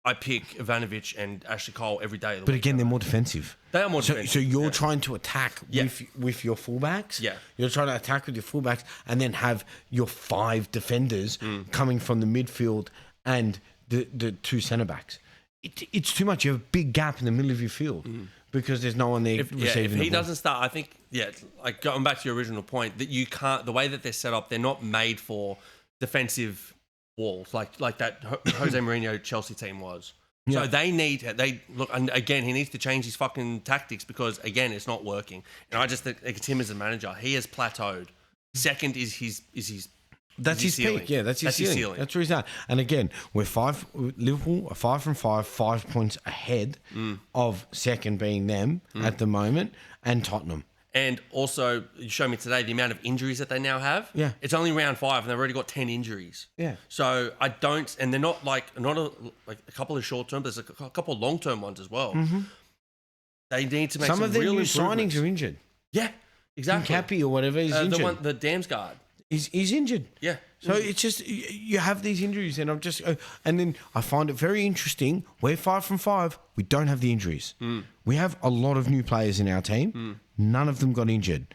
I pick Ivanovic and Ashley Cole every day of the But week. again, they're more defensive. They are more defensive. So you're trying to attack Yeah. with your fullbacks. Yeah. You're trying to attack with your fullbacks and then have your 5 defenders coming from the midfield and the 2 centre backs. It's too much. You have a big gap in the middle of your field because there's no one there If receiving he the ball. doesn't start, I think, like going back to your original point, that you can't, the way that they're set up, they're not made for defensive walls like that Jose Mourinho Chelsea team was. Yeah. So they look, and again, he needs to change his fucking tactics because, again, it's not working. And I just think it's him as a manager. He has plateaued. Second is his That's his ceiling. peak. Yeah, that's his ceiling. That's where he's at. And again, Liverpool are 5 from 5 points ahead of second being them at the moment, and Tottenham. And also, you showed me today the amount of injuries that they now have. Yeah. It's only round 5 and they've already got 10 injuries. Yeah. So I don't, and they're not a couple of short term, there's a couple of long term ones as well. They need to make some of their real new improvements. signings are injured. Yeah, exactly. Cappy or whatever is injured. The Damsgaard. He's injured. Yeah. So it's just you have these injuries, and and then I find it very interesting. We're 5 from 5. We don't have the injuries. We have a lot of new players in our team. None of them got injured.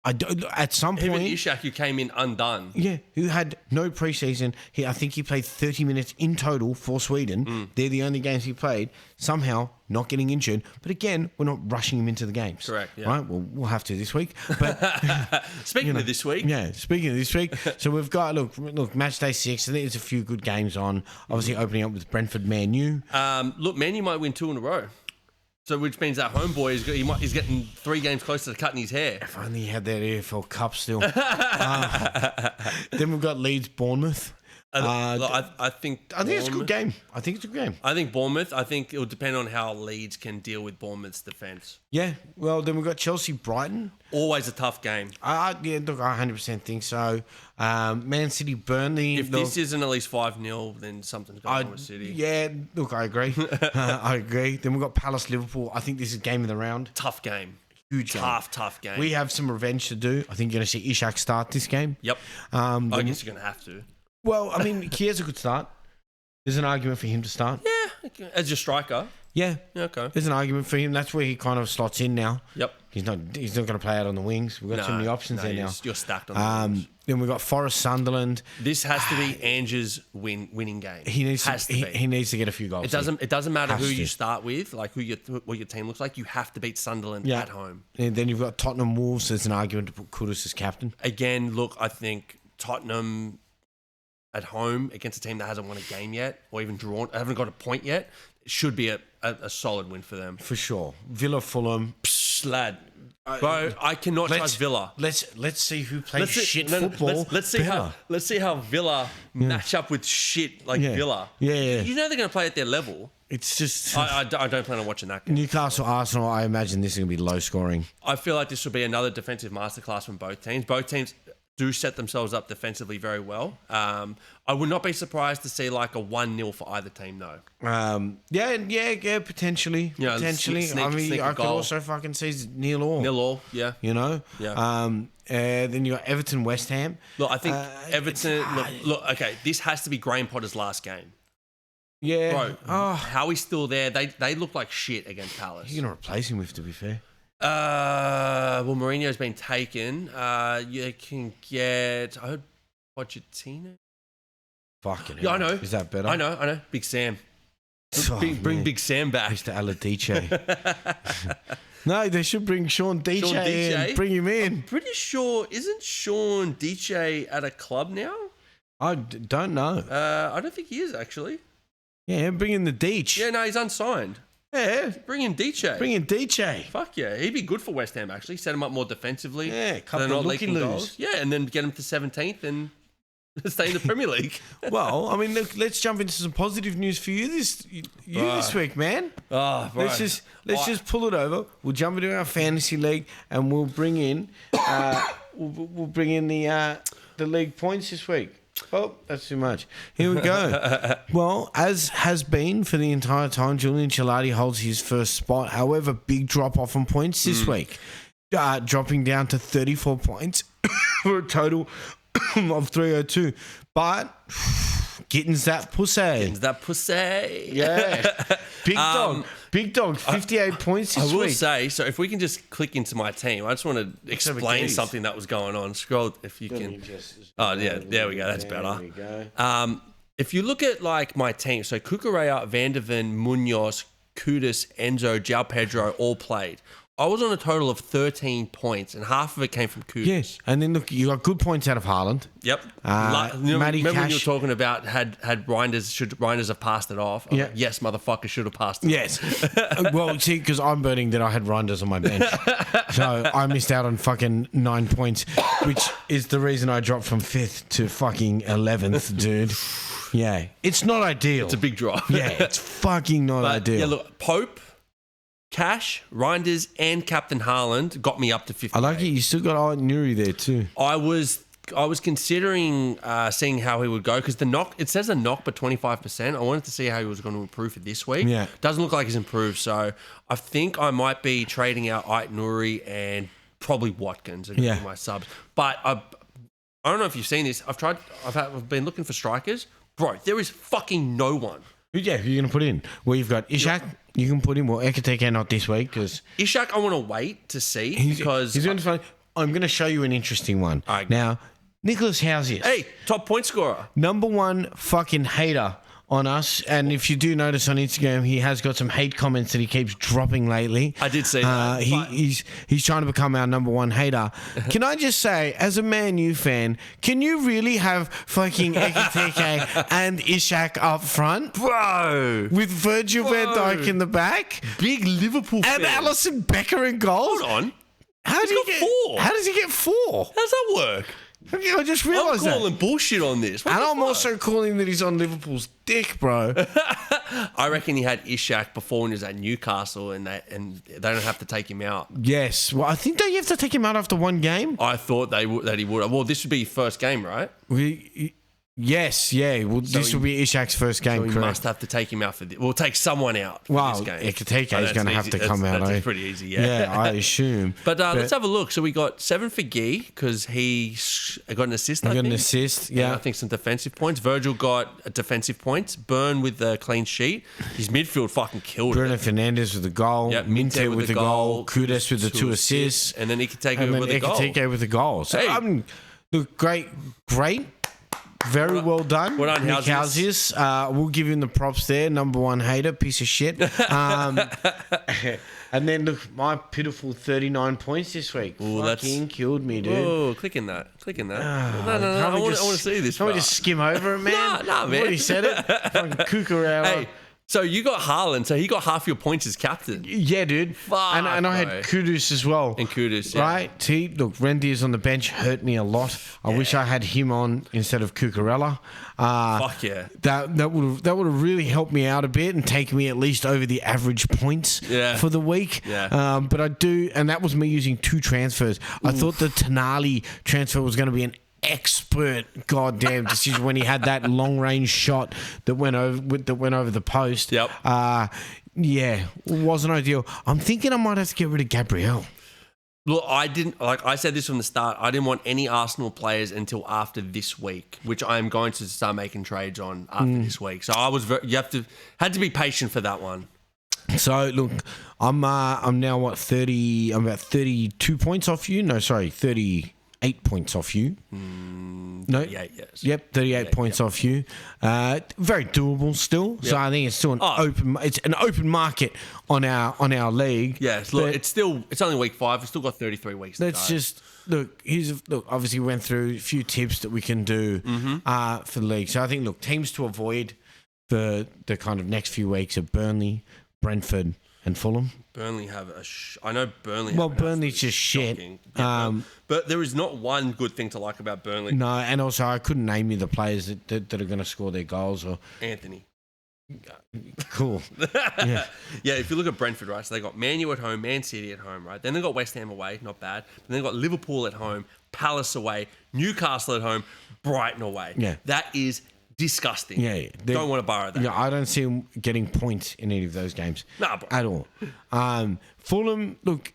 At some point, Even Ishak, who came in undone. yeah, who had no preseason. I think he played 30 minutes in total for Sweden. They're the only games he played. Somehow not getting injured. But again, we're not rushing him into the games. Correct, yeah. Right? Well, we'll have to this week. But Speaking of this week. yeah, speaking of this week, so we've got look, match day 6. I think there's a few good games on. Obviously, opening up with Brentford, Man U. Look, Man U might win 2 in a row. So which means that homeboy he's getting 3 games closer to cutting his hair. If only he had that AFL Cup still. Then we've got Leeds, Bournemouth. I think it's a good game. I think it's a good game. I think Bournemouth. I think it'll depend on how Leeds can deal with Bournemouth's defence. Yeah. Well, then we've got Chelsea, Brighton. Always a tough game. Yeah, look, I 100% think so. Man City, Burnley. If this isn't at least 5-0, then something's going on with City. Yeah, look, I agree. I agree. Then we've got Palace, Liverpool. I think this is game of the round. Tough game. Huge game. Tough game. We have some revenge to do. I think you're going to see Ishak start this game. Yep. I guess you're going to have to. Well, I mean, Kier's a good start. There's an argument for him to start. Yeah, as your striker. Yeah. Okay. There's an argument for him. That's where he kind of slots in now. Yep. He's not going to play out on the wings. We've got too many options there now. You're stacked on the wings. Then we've got Forest, Sunderland. This has to be Ange's winning game. He needs to get a few goals. It doesn't matter who you start with, like what your team looks like. You have to beat Sunderland at home. And then you've got Tottenham, Wolves. There's an argument to put Kudus as captain. Again, look, I think Tottenham at home against a team that hasn't won a game yet, or even haven't got a point yet, it should be a solid win for them. For sure. Villa, Fulham. Psh, lad. Bro, I cannot trust Villa. Let's see who plays football. Let's see how Villa match up with shit like Villa. Yeah. You know they're going to play at their level. It's just... I don't plan on watching that game. Newcastle, Arsenal, I imagine this is going to be low scoring. I feel like this will be another defensive masterclass from both teams. Both teams do set themselves up defensively very well. I would not be surprised to see like a 1-0 for either team, though. Yeah, potentially. Yeah, potentially. I could also fucking see 0-0. 0-0, yeah. You know? Yeah. Then you got Everton, West Ham. Look, I think Everton... Look, okay, this has to be Graham Potter's last game. Yeah. Bro, how he's still there. They look like shit against Palace. You're going to replace him with, to be fair. Well, Mourinho's been taken. You can get... I heard Pochettino. Fucking hell. Yeah, I know. Is that better? I know. Big Sam. Bring Big Sam back. Mr. Aladice. No, they should bring Sean Diche in. Bring him in. I'm pretty sure... Isn't Sean Diche at a club now? I don't know. I don't think he is, actually. Yeah, bring in the Deech. Yeah, no, he's unsigned. Yeah. Bring in Diche. Bring in Diche. Fuck yeah. He'd be good for West Ham, actually. Set him up more defensively. Yeah, a couple of looky-loos. Yeah, and then get him to 17th and stay in the Premier League. Well, I mean, look, let's jump into some positive news for you this week, man. Oh, bro. Let's just pull it over. We'll jump into our fantasy league and we'll bring in we'll bring in the league points this week. Oh, that's too much. Here we go. Well, as has been for the entire time, Julian Chilati holds his first spot. However, big drop off on points this week, dropping down to 34 points for a total of 302. But getting's that pussy. Yeah. Big dog, 58 points this week. I will say, so if we can just click into my team, I just want to explain something that was going on. Scroll if you can. Oh, yeah, there we go. That's better. There we go. If you look at like my team, so Cucurella, Van der Ven, Munoz, Kudus, Enzo, João Pedro all played. I was on a total of 13 points, and half of it came from Kudus. Yes, and then look, you got good points out of Haaland. Yep. Remember when you were talking about had Reinders have passed it off? Yeah. Like, yes, motherfucker should have passed it. Yes. Well, see, because I'm burning that I had Reinders on my bench, so I missed out on fucking 9 points, which is the reason I dropped from 5th to fucking 11th, dude. Yeah, it's not ideal. It's a big drop. Yeah, it's fucking not ideal. Yeah, look, Pope, Cash, Reinders, and Captain Haaland got me up to 50. I like it. You still got Art Nuri there too. I was considering seeing how he would go because the knock, it says a knock, but 25%. I wanted to see how he was going to improve for this week. Yeah. Doesn't look like he's improved. So I think I might be trading out Ait Nuri and probably Watkins are going to be my subs. But I don't know if you've seen this. I've been looking for strikers. Bro, there is fucking no one. Yeah, who are you going to put in? Well, you've got Ishak. You can put in. Well, Ekateke not this week because Ishak, I want to wait to see because he's going to. I'm going to show you an interesting one. Right. Now, Nicholas Housius. Hey, top point scorer. Number one fucking hater on us. And if you do notice on Instagram, he has got some hate comments that he keeps dropping lately. I did see that. He's trying to become our number one hater. Can I just say, as a Man U fan, can you really have fucking Ekateke and Ishak up front? Bro. With Virgil van Dijk in the back? Big Liverpool fan. And Alisson Becker in goals? Hold on. How does he get 4? How does he get 4? How does that work? I just realised that. I'm calling bullshit on this. And I'm also calling that he's on Liverpool's dick, bro. I reckon he had Ishak before when he was at Newcastle and they don't have to take him out. Yes. Well, I think they have to take him out after one game. I thought that he would. Well, this would be his first game, right? Yes, yeah. Well, this will be Ishak's first game, so we correct? must have to take him out for this. We'll take someone out for well, this game. Ekateke is going to have to come out. That's pretty easy, yeah. Yeah, I assume. But let's have a look. So we got 7 for Guy because he got an assist, I think. An assist, yeah. And I think some defensive points. Virgil got defensive points. Burn with the clean sheet. His midfield fucking killed Bruno it. Fernandes with the goal. Yep, Minte with the goal. Kudus with the 2 assists. And then Ekateke with the goal. Ekateke with the goal. So, Hey. Look, great. Very well done. Well done, Nick Housius. We'll give him the props there. Number one hater, piece of shit. And then, look, my pitiful 39 points this week. Ooh, fucking killed me, dude. Oh, click in that. No. I want to see this. Can we just skim over it, man? Nah, man. I've already said it. Fucking Cucurella. Hey, so you got Haaland, so he got half your points as captain. Yeah, dude. Fuck, and I had bro. Kudus as well. And Kudus, yeah. Right? Look, Rendiers on the bench hurt me a lot. I wish I had him on instead of Cucurella. Fuck yeah. That would have really helped me out a bit and taken me at least over the average points for the week. Yeah. But I do, and that was me using 2 transfers. I thought the Tonali transfer was going to be an expert goddamn decision when he had that long range shot that went over the post. Yep. Yeah, wasn't ideal. I'm thinking I might have to get rid of Gabriel. Look, I said this from the start. I didn't want any Arsenal players until after this week, which I am going to start making trades on after this week. So had to be patient for that one. So look, I'm now what 30? I'm about 32 points off you. No, sorry, 38 points off you. No, 38, yes. Yep, 38 points off you. Very doable still. Yep. So I think it's still an open market on our league. Yeah, look, it's only week 5. We've still got 33 weeks. Let's just look. Obviously, we went through a few tips that we can do for the league. So I think teams to avoid for the kind of next few weeks are Burnley, Brentford, and Fulham. Burnley have I know Burnley. Well, Burnley's just shit. Yeah, but there is not one good thing to like about Burnley. No, and also I couldn't name you the players that are going to score their goals or Anthony. Cool. Yeah. Yeah, if you look at Brentford, right, so they got Man U at home, Man City at home, right? Then they got West Ham away, not bad. But then they got Liverpool at home, Palace away, Newcastle at home, Brighton away. Yeah. That is disgusting. Yeah. Don't want to borrow that. Yeah, I don't see them getting points in any of those games. Nah, bro. At all. Fulham, look,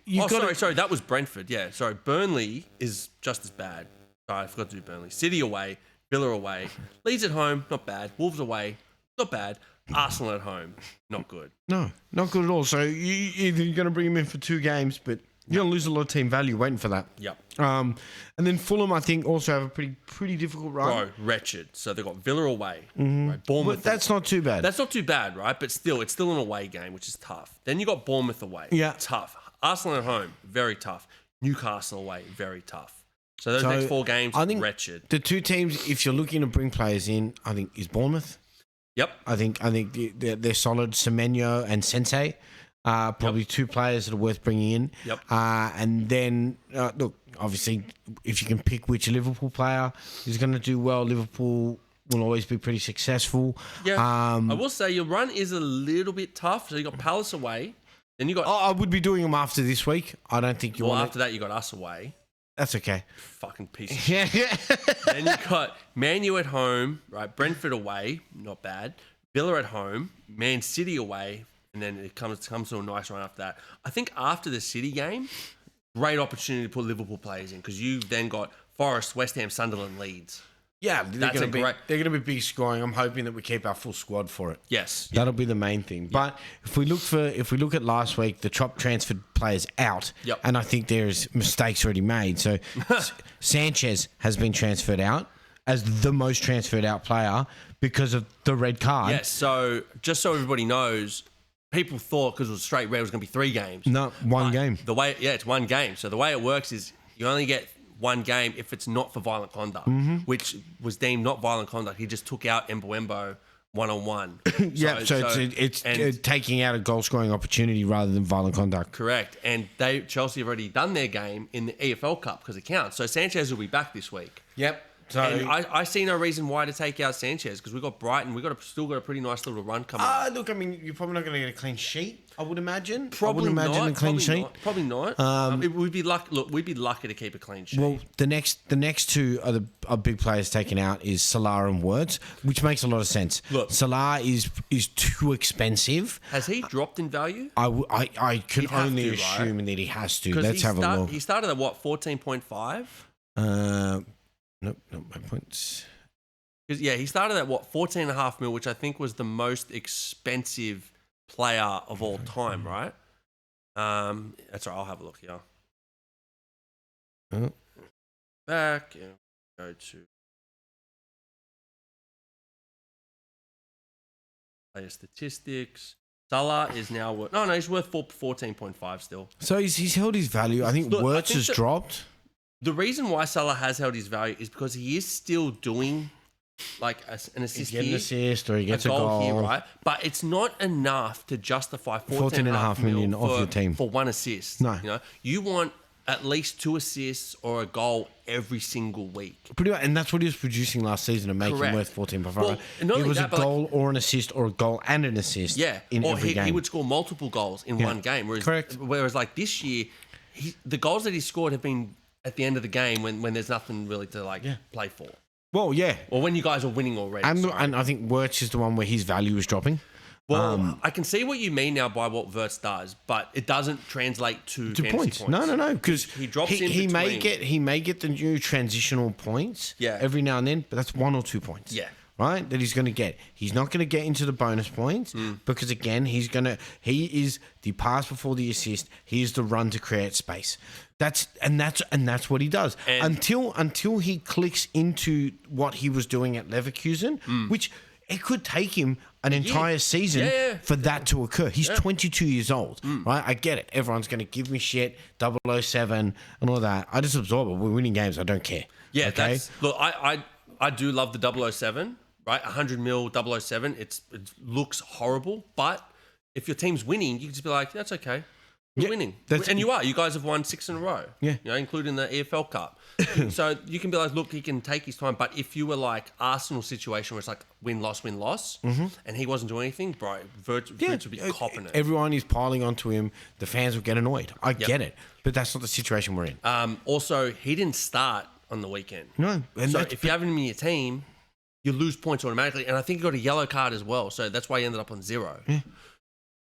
sorry, that was Brentford. Yeah, sorry. Burnley is just as bad. Sorry, I forgot to do Burnley. City away, Villa away, Leeds at home, not bad. Wolves away, not bad. Arsenal at home, not good. No, not good at all. So you're going to bring him in for 2 games, but you're going to lose a lot of team value waiting for that. Yep. And then Fulham, I think, also have a pretty difficult run. Bro, wretched. So they've got Villa away. Right? Bournemouth. But that's not too bad. That's not too bad, right? But still, it's still an away game, which is tough. Then you got Bournemouth away. Yeah. Tough. Arsenal at home, very tough. Newcastle away, very tough. So those next 4 games, I think wretched. The 2 teams, if you're looking to bring players in, I think is Bournemouth. Yep. I think they're solid. Semenyo and Sensei, probably 2 players that are worth bringing in. Yep. And then look, obviously, if you can pick which Liverpool player is going to do well, Liverpool will always be pretty successful. Yeah. I will say your run is a little bit tough. So you got Palace away. Then you got. I would be doing them after this week. I don't think you want. Well, after that, you got us away. That's okay. Fucking piece of shit. Yeah. Then you got Man U at home, right? Brentford away, not bad. Villa at home, Man City away, and then it comes to a nice run after that. I think after the City game, great opportunity to put Liverpool players in because you've then got Forest, West Ham, Sunderland, Leeds. Yeah, That's a great. they're going to be big scoring. I'm hoping that we keep our full squad for it. Yes. That'll be the main thing. But if we look at last week, the top transferred players out, Yep. and I think there's mistakes already made. So Sanchez has been transferred out as the most transferred out player because of the red card. Yes. So just so everybody knows, people thought because it was straight red, it was going to be 3 games. No, one game. It's 1 game. So the way it works is you only get 1 game if it's not for violent conduct, which was deemed not violent conduct. He just took out Mbembo one-on-one. Yeah, so it's taking out a goal scoring opportunity rather than violent conduct. Correct. And Chelsea have already done their game in the EFL Cup because it counts. So Sanchez will be back this week. Yep. So And I see no reason why to take out Sanchez because we've got Brighton. Still got a pretty nice little run coming up. look, I mean, you're probably not going to get a clean sheet, I would imagine. Probably I would imagine not. a clean sheet. Probably not. We'd be lucky. Look, we'd be lucky to keep a clean sheet. Well, the next two are big players taken out is Salah and Wirtz, which makes a lot of sense. Look. Salah is too expensive. Has he dropped in value? I can He'd have only to, right? assume that he has to. 'Cause Let's have a look. He started at what, 14.5? Nope, my points. He started at what, 14.5 mil, which I think was the most expensive player of all time, right? That's right. I'll have a look here. Oh. Back and go to player statistics. Salah is now worth. No, he's worth 14.5 still. So he's held his value. I think Look, Wirtz has dropped. The reason why Salah has held his value is because he is still doing like an assist He gets an here, assist or he gets a goal goal. here, right? But it's not enough to justify 14.5 million off your team for 1 assist. No. You know, you want at least 2 assists or a goal every single week. Pretty much, and that's what he was producing last season and making Correct. worth 14.5. Well, Right? and not It only was that, a but goal or an assist or a goal and an assist in or every game. he would score multiple goals in one game. Correct. Whereas like this year, the goals that he scored have been at the end of the game when there's nothing really to play for. Well, yeah. Or when you guys are winning already. And I think Wirtz is the one where his value is dropping. Well, I can see what you mean now by what Wirtz does, but it doesn't translate to Points. points. No, because he drops in he may between. get the new transitional points Yeah. every now and then, but that's 1 or 2 points. Yeah. Right? That he's going to get. He's not going to get into the bonus points because again, he is the pass before the assist. He is the run to create space. That's what he does. And until he clicks into what he was doing at Leverkusen, which it could take him an entire season for that to occur. He's 22 years old, right? I get it. Everyone's going to give me shit, 007 and all that. I just absorb it. We're winning games. I don't care. Yeah, okay? look, I do love the 007, right? 100 mil 007. It looks horrible, but if your team's winning, you can just be like, that's okay. We're winning. And you are. You guys have won 6 in a row. Yeah. You know, including the EFL Cup. So you can be like, look, he can take his time. But if you were like Arsenal situation where it's like win, loss, and he wasn't doing anything, bro, Wirtz would be copping it. Everyone is piling onto him. The fans will get annoyed. I get it. But that's not the situation we're in. Also, he didn't start on the weekend. No. And So if you have him in your team, you lose points automatically. And I think he got a yellow card as well. So that's why he ended up on 0. Yeah.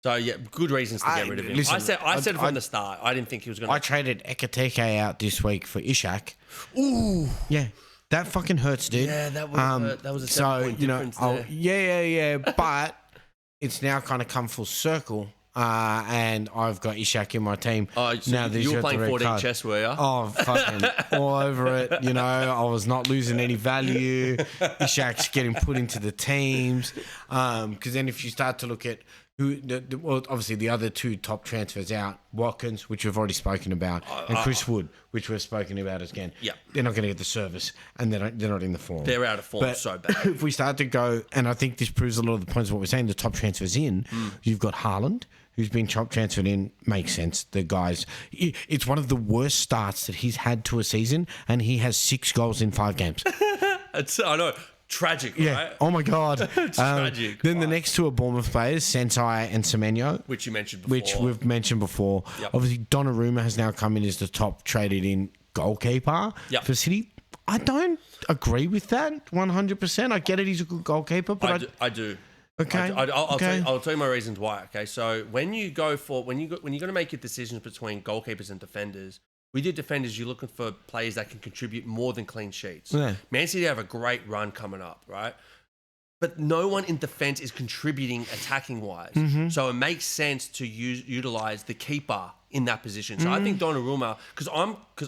So, good reasons to get rid of him. Listen, I said from the start, I didn't think he was going to... I traded Ekateke out this week for Ishak. Ooh. Yeah. That fucking hurts, dude. Yeah, that was a 7-point difference there. Yeah. But it's now kind of come full circle. And I've got Ishak in my team. Oh, so now you were playing 4D chess, were you? Oh, fucking all over it. You know, I was not losing any value. Ishak's getting put into the teams. Because then if you start to look at well, obviously the other 2 top transfers out, Watkins, which we've already spoken about, and Chris Wood, which we've spoken about again. Yeah. They're not going to get the service, and they're not in the form. They're out of form so bad. If we start to go, and I think this proves a lot of the points of what we're saying, the top transfers in, you've got Haaland, who's been top transferred in, makes sense. The guys, it's one of the worst starts that he's had to a season, and he has 6 goals in 5 games. I know. Tragic, right? Oh my God. Tragic. Then the next 2 are Bournemouth players, Sensei and Semenyo. Which you mentioned before. Which we've mentioned before. Yep. Obviously, Donnarumma has now come in as the top traded in goalkeeper for City. I don't agree with that 100%. I get it, he's a good goalkeeper, but I do. Okay. I'll tell you my reasons why. Okay, so when you're going to make your decisions between goalkeepers and defenders, with your defenders, you're looking for players that can contribute more than clean sheets. Yeah. Man City have a great run coming up, right? But no one in defense is contributing attacking wise. Mm-hmm. So it makes sense to utilize the keeper in that position. So I think Donnarumma, because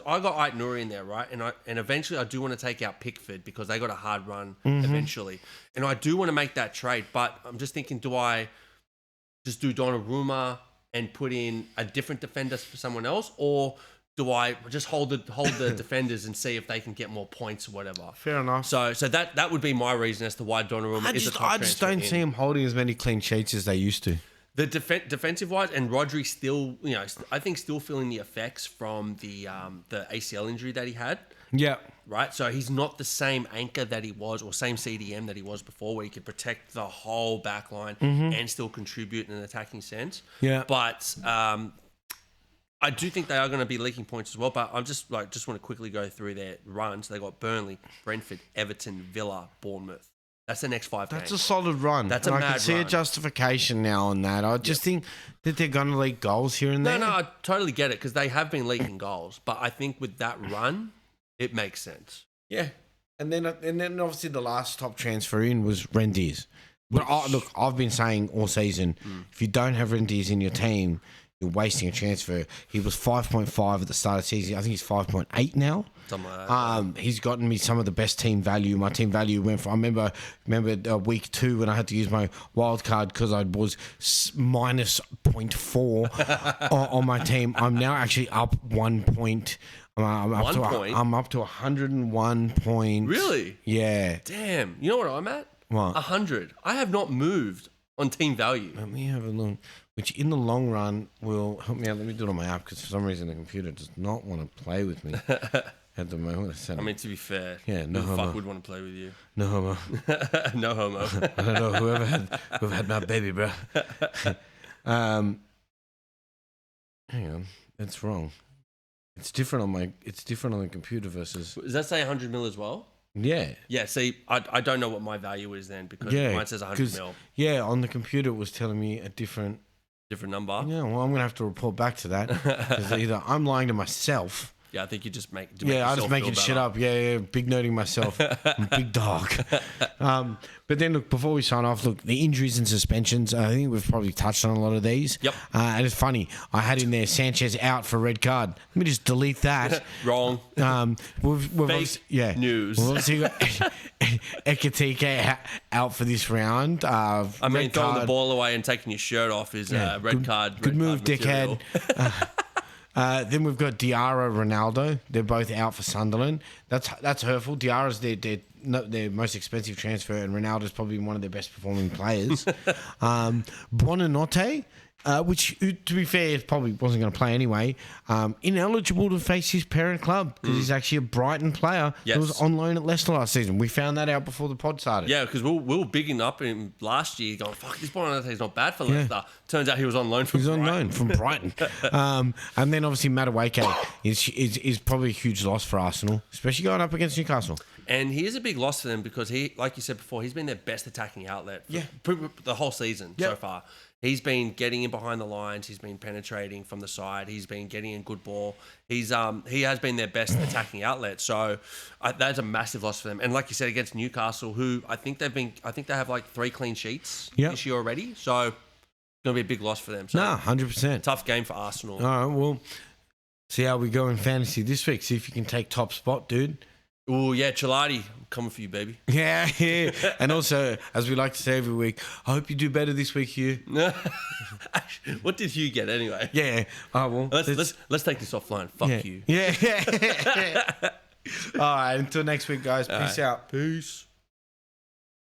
I got Ait Nouri in there, right? And eventually I do want to take out Pickford because they got a hard run eventually. And I do want to make that trade, but I'm just thinking, do I just do Donnarumma and put in a different defender for someone else, or do I just hold the defenders and see if they can get more points or whatever? Fair enough. So that would be my reason as to why Donnarumma is a top I just don't see him holding as many clean sheets as they used to. The defensive wise, and Rodri still, I think still feeling the effects from the ACL injury that he had. Yeah. Right, so he's not the same anchor that he was, or same CDM that he was before, where he could protect the whole back line and still contribute in an attacking sense. Yeah. But I do think they are going to be leaking points as well. But I'm just want to quickly go through their runs. They got Burnley, Brentford, Everton, Villa, Bournemouth. That's the next 5 games. That's a solid run. That's and a I mad can see run. a justification now on that. I just think that they're going to leak goals here and there. No, I totally get it because they have been leaking goals. But I think with that run, it makes sense. Yeah. And then obviously the last top transfer in was Rendiz. But look, I've been saying all season, if you don't have Rendiz in your team, you're wasting a transfer. He was 5.5 at the start of the season. I think he's 5.8 now. Something like that. He's gotten me some of the best team value. My team value went from, I remember week 2 when I had to use my wild card because I was minus 0.4 on my team. I'm now actually up 1 point. I'm up to 101 points. Really? Yeah. Damn. You know what I'm at? What? 100. I have not moved on team value. Let me have a look. Which in the long run will help me out. Let me do it on my app because for some reason the computer does not want to play with me at the moment. I mean, to be fair, yeah, no who the homo. fuck would want to play with you? No homo. No homo. I don't know whoever had my baby, bro. Hang on, that's wrong. It's different on the computer versus. Does that say 100 mil as well? Yeah. Yeah. See, I don't know what my value is then because mine says 100 mil. Yeah, on the computer it was telling me a different number. Yeah, well, I'm gonna have to report back to that because either I'm lying to myself. Yeah, I think you just make. I just making shit up. Yeah, big noting myself. I'm a big dog. But then, look, before we sign off, look, the injuries and suspensions, I think we've probably touched on a lot of these. Yep. And it's funny, I had in there Sanchez out for a red card. Let me just delete that. Wrong. We've Fake news. We've obviously got Ekatike out for this round. I mean, throwing the ball away and taking your shirt off is red card. Good move, material. dickhead. Then we've got Diarra, Ronaldo. They're both out for Sunderland. That's hurtful. Diarra's their most expensive transfer, and Ronaldo's probably one of their best performing players. Buonanotte, which, to be fair, probably wasn't going to play anyway. Ineligible to face his parent club because he's actually a Brighton player who was on loan at Leicester last season. We found that out before the pod started. Yeah, because we were bigging up him last year, going, "Fuck, this Buonanotte's not bad for Leicester." Turns out he was on loan from Brighton. He's on loan from Brighton. And then obviously Madueke is probably a huge loss for Arsenal, especially going up against Newcastle. And he is a big loss for them because he, like you said before, he's been their best attacking outlet for the whole season so far. He's been getting in behind the lines. He's been penetrating from the side. He's been getting in good ball. He has been their best attacking outlet. So that's a massive loss for them. And like you said, against Newcastle, who I think they have like 3 clean sheets this year already. So it's going to be a big loss for them. So 100%. Tough game for Arsenal. All right, well, see how we go in fantasy this week. See if you can take top spot, dude. Oh, yeah, Chilati, I'm coming for you, baby. Yeah. And also, as we like to say every week, I hope you do better this week, Hugh. What did Hugh get anyway? Yeah. Oh, well. Let's take this offline. Fuck you. Yeah. All right. Until next week, guys. Peace out. Peace.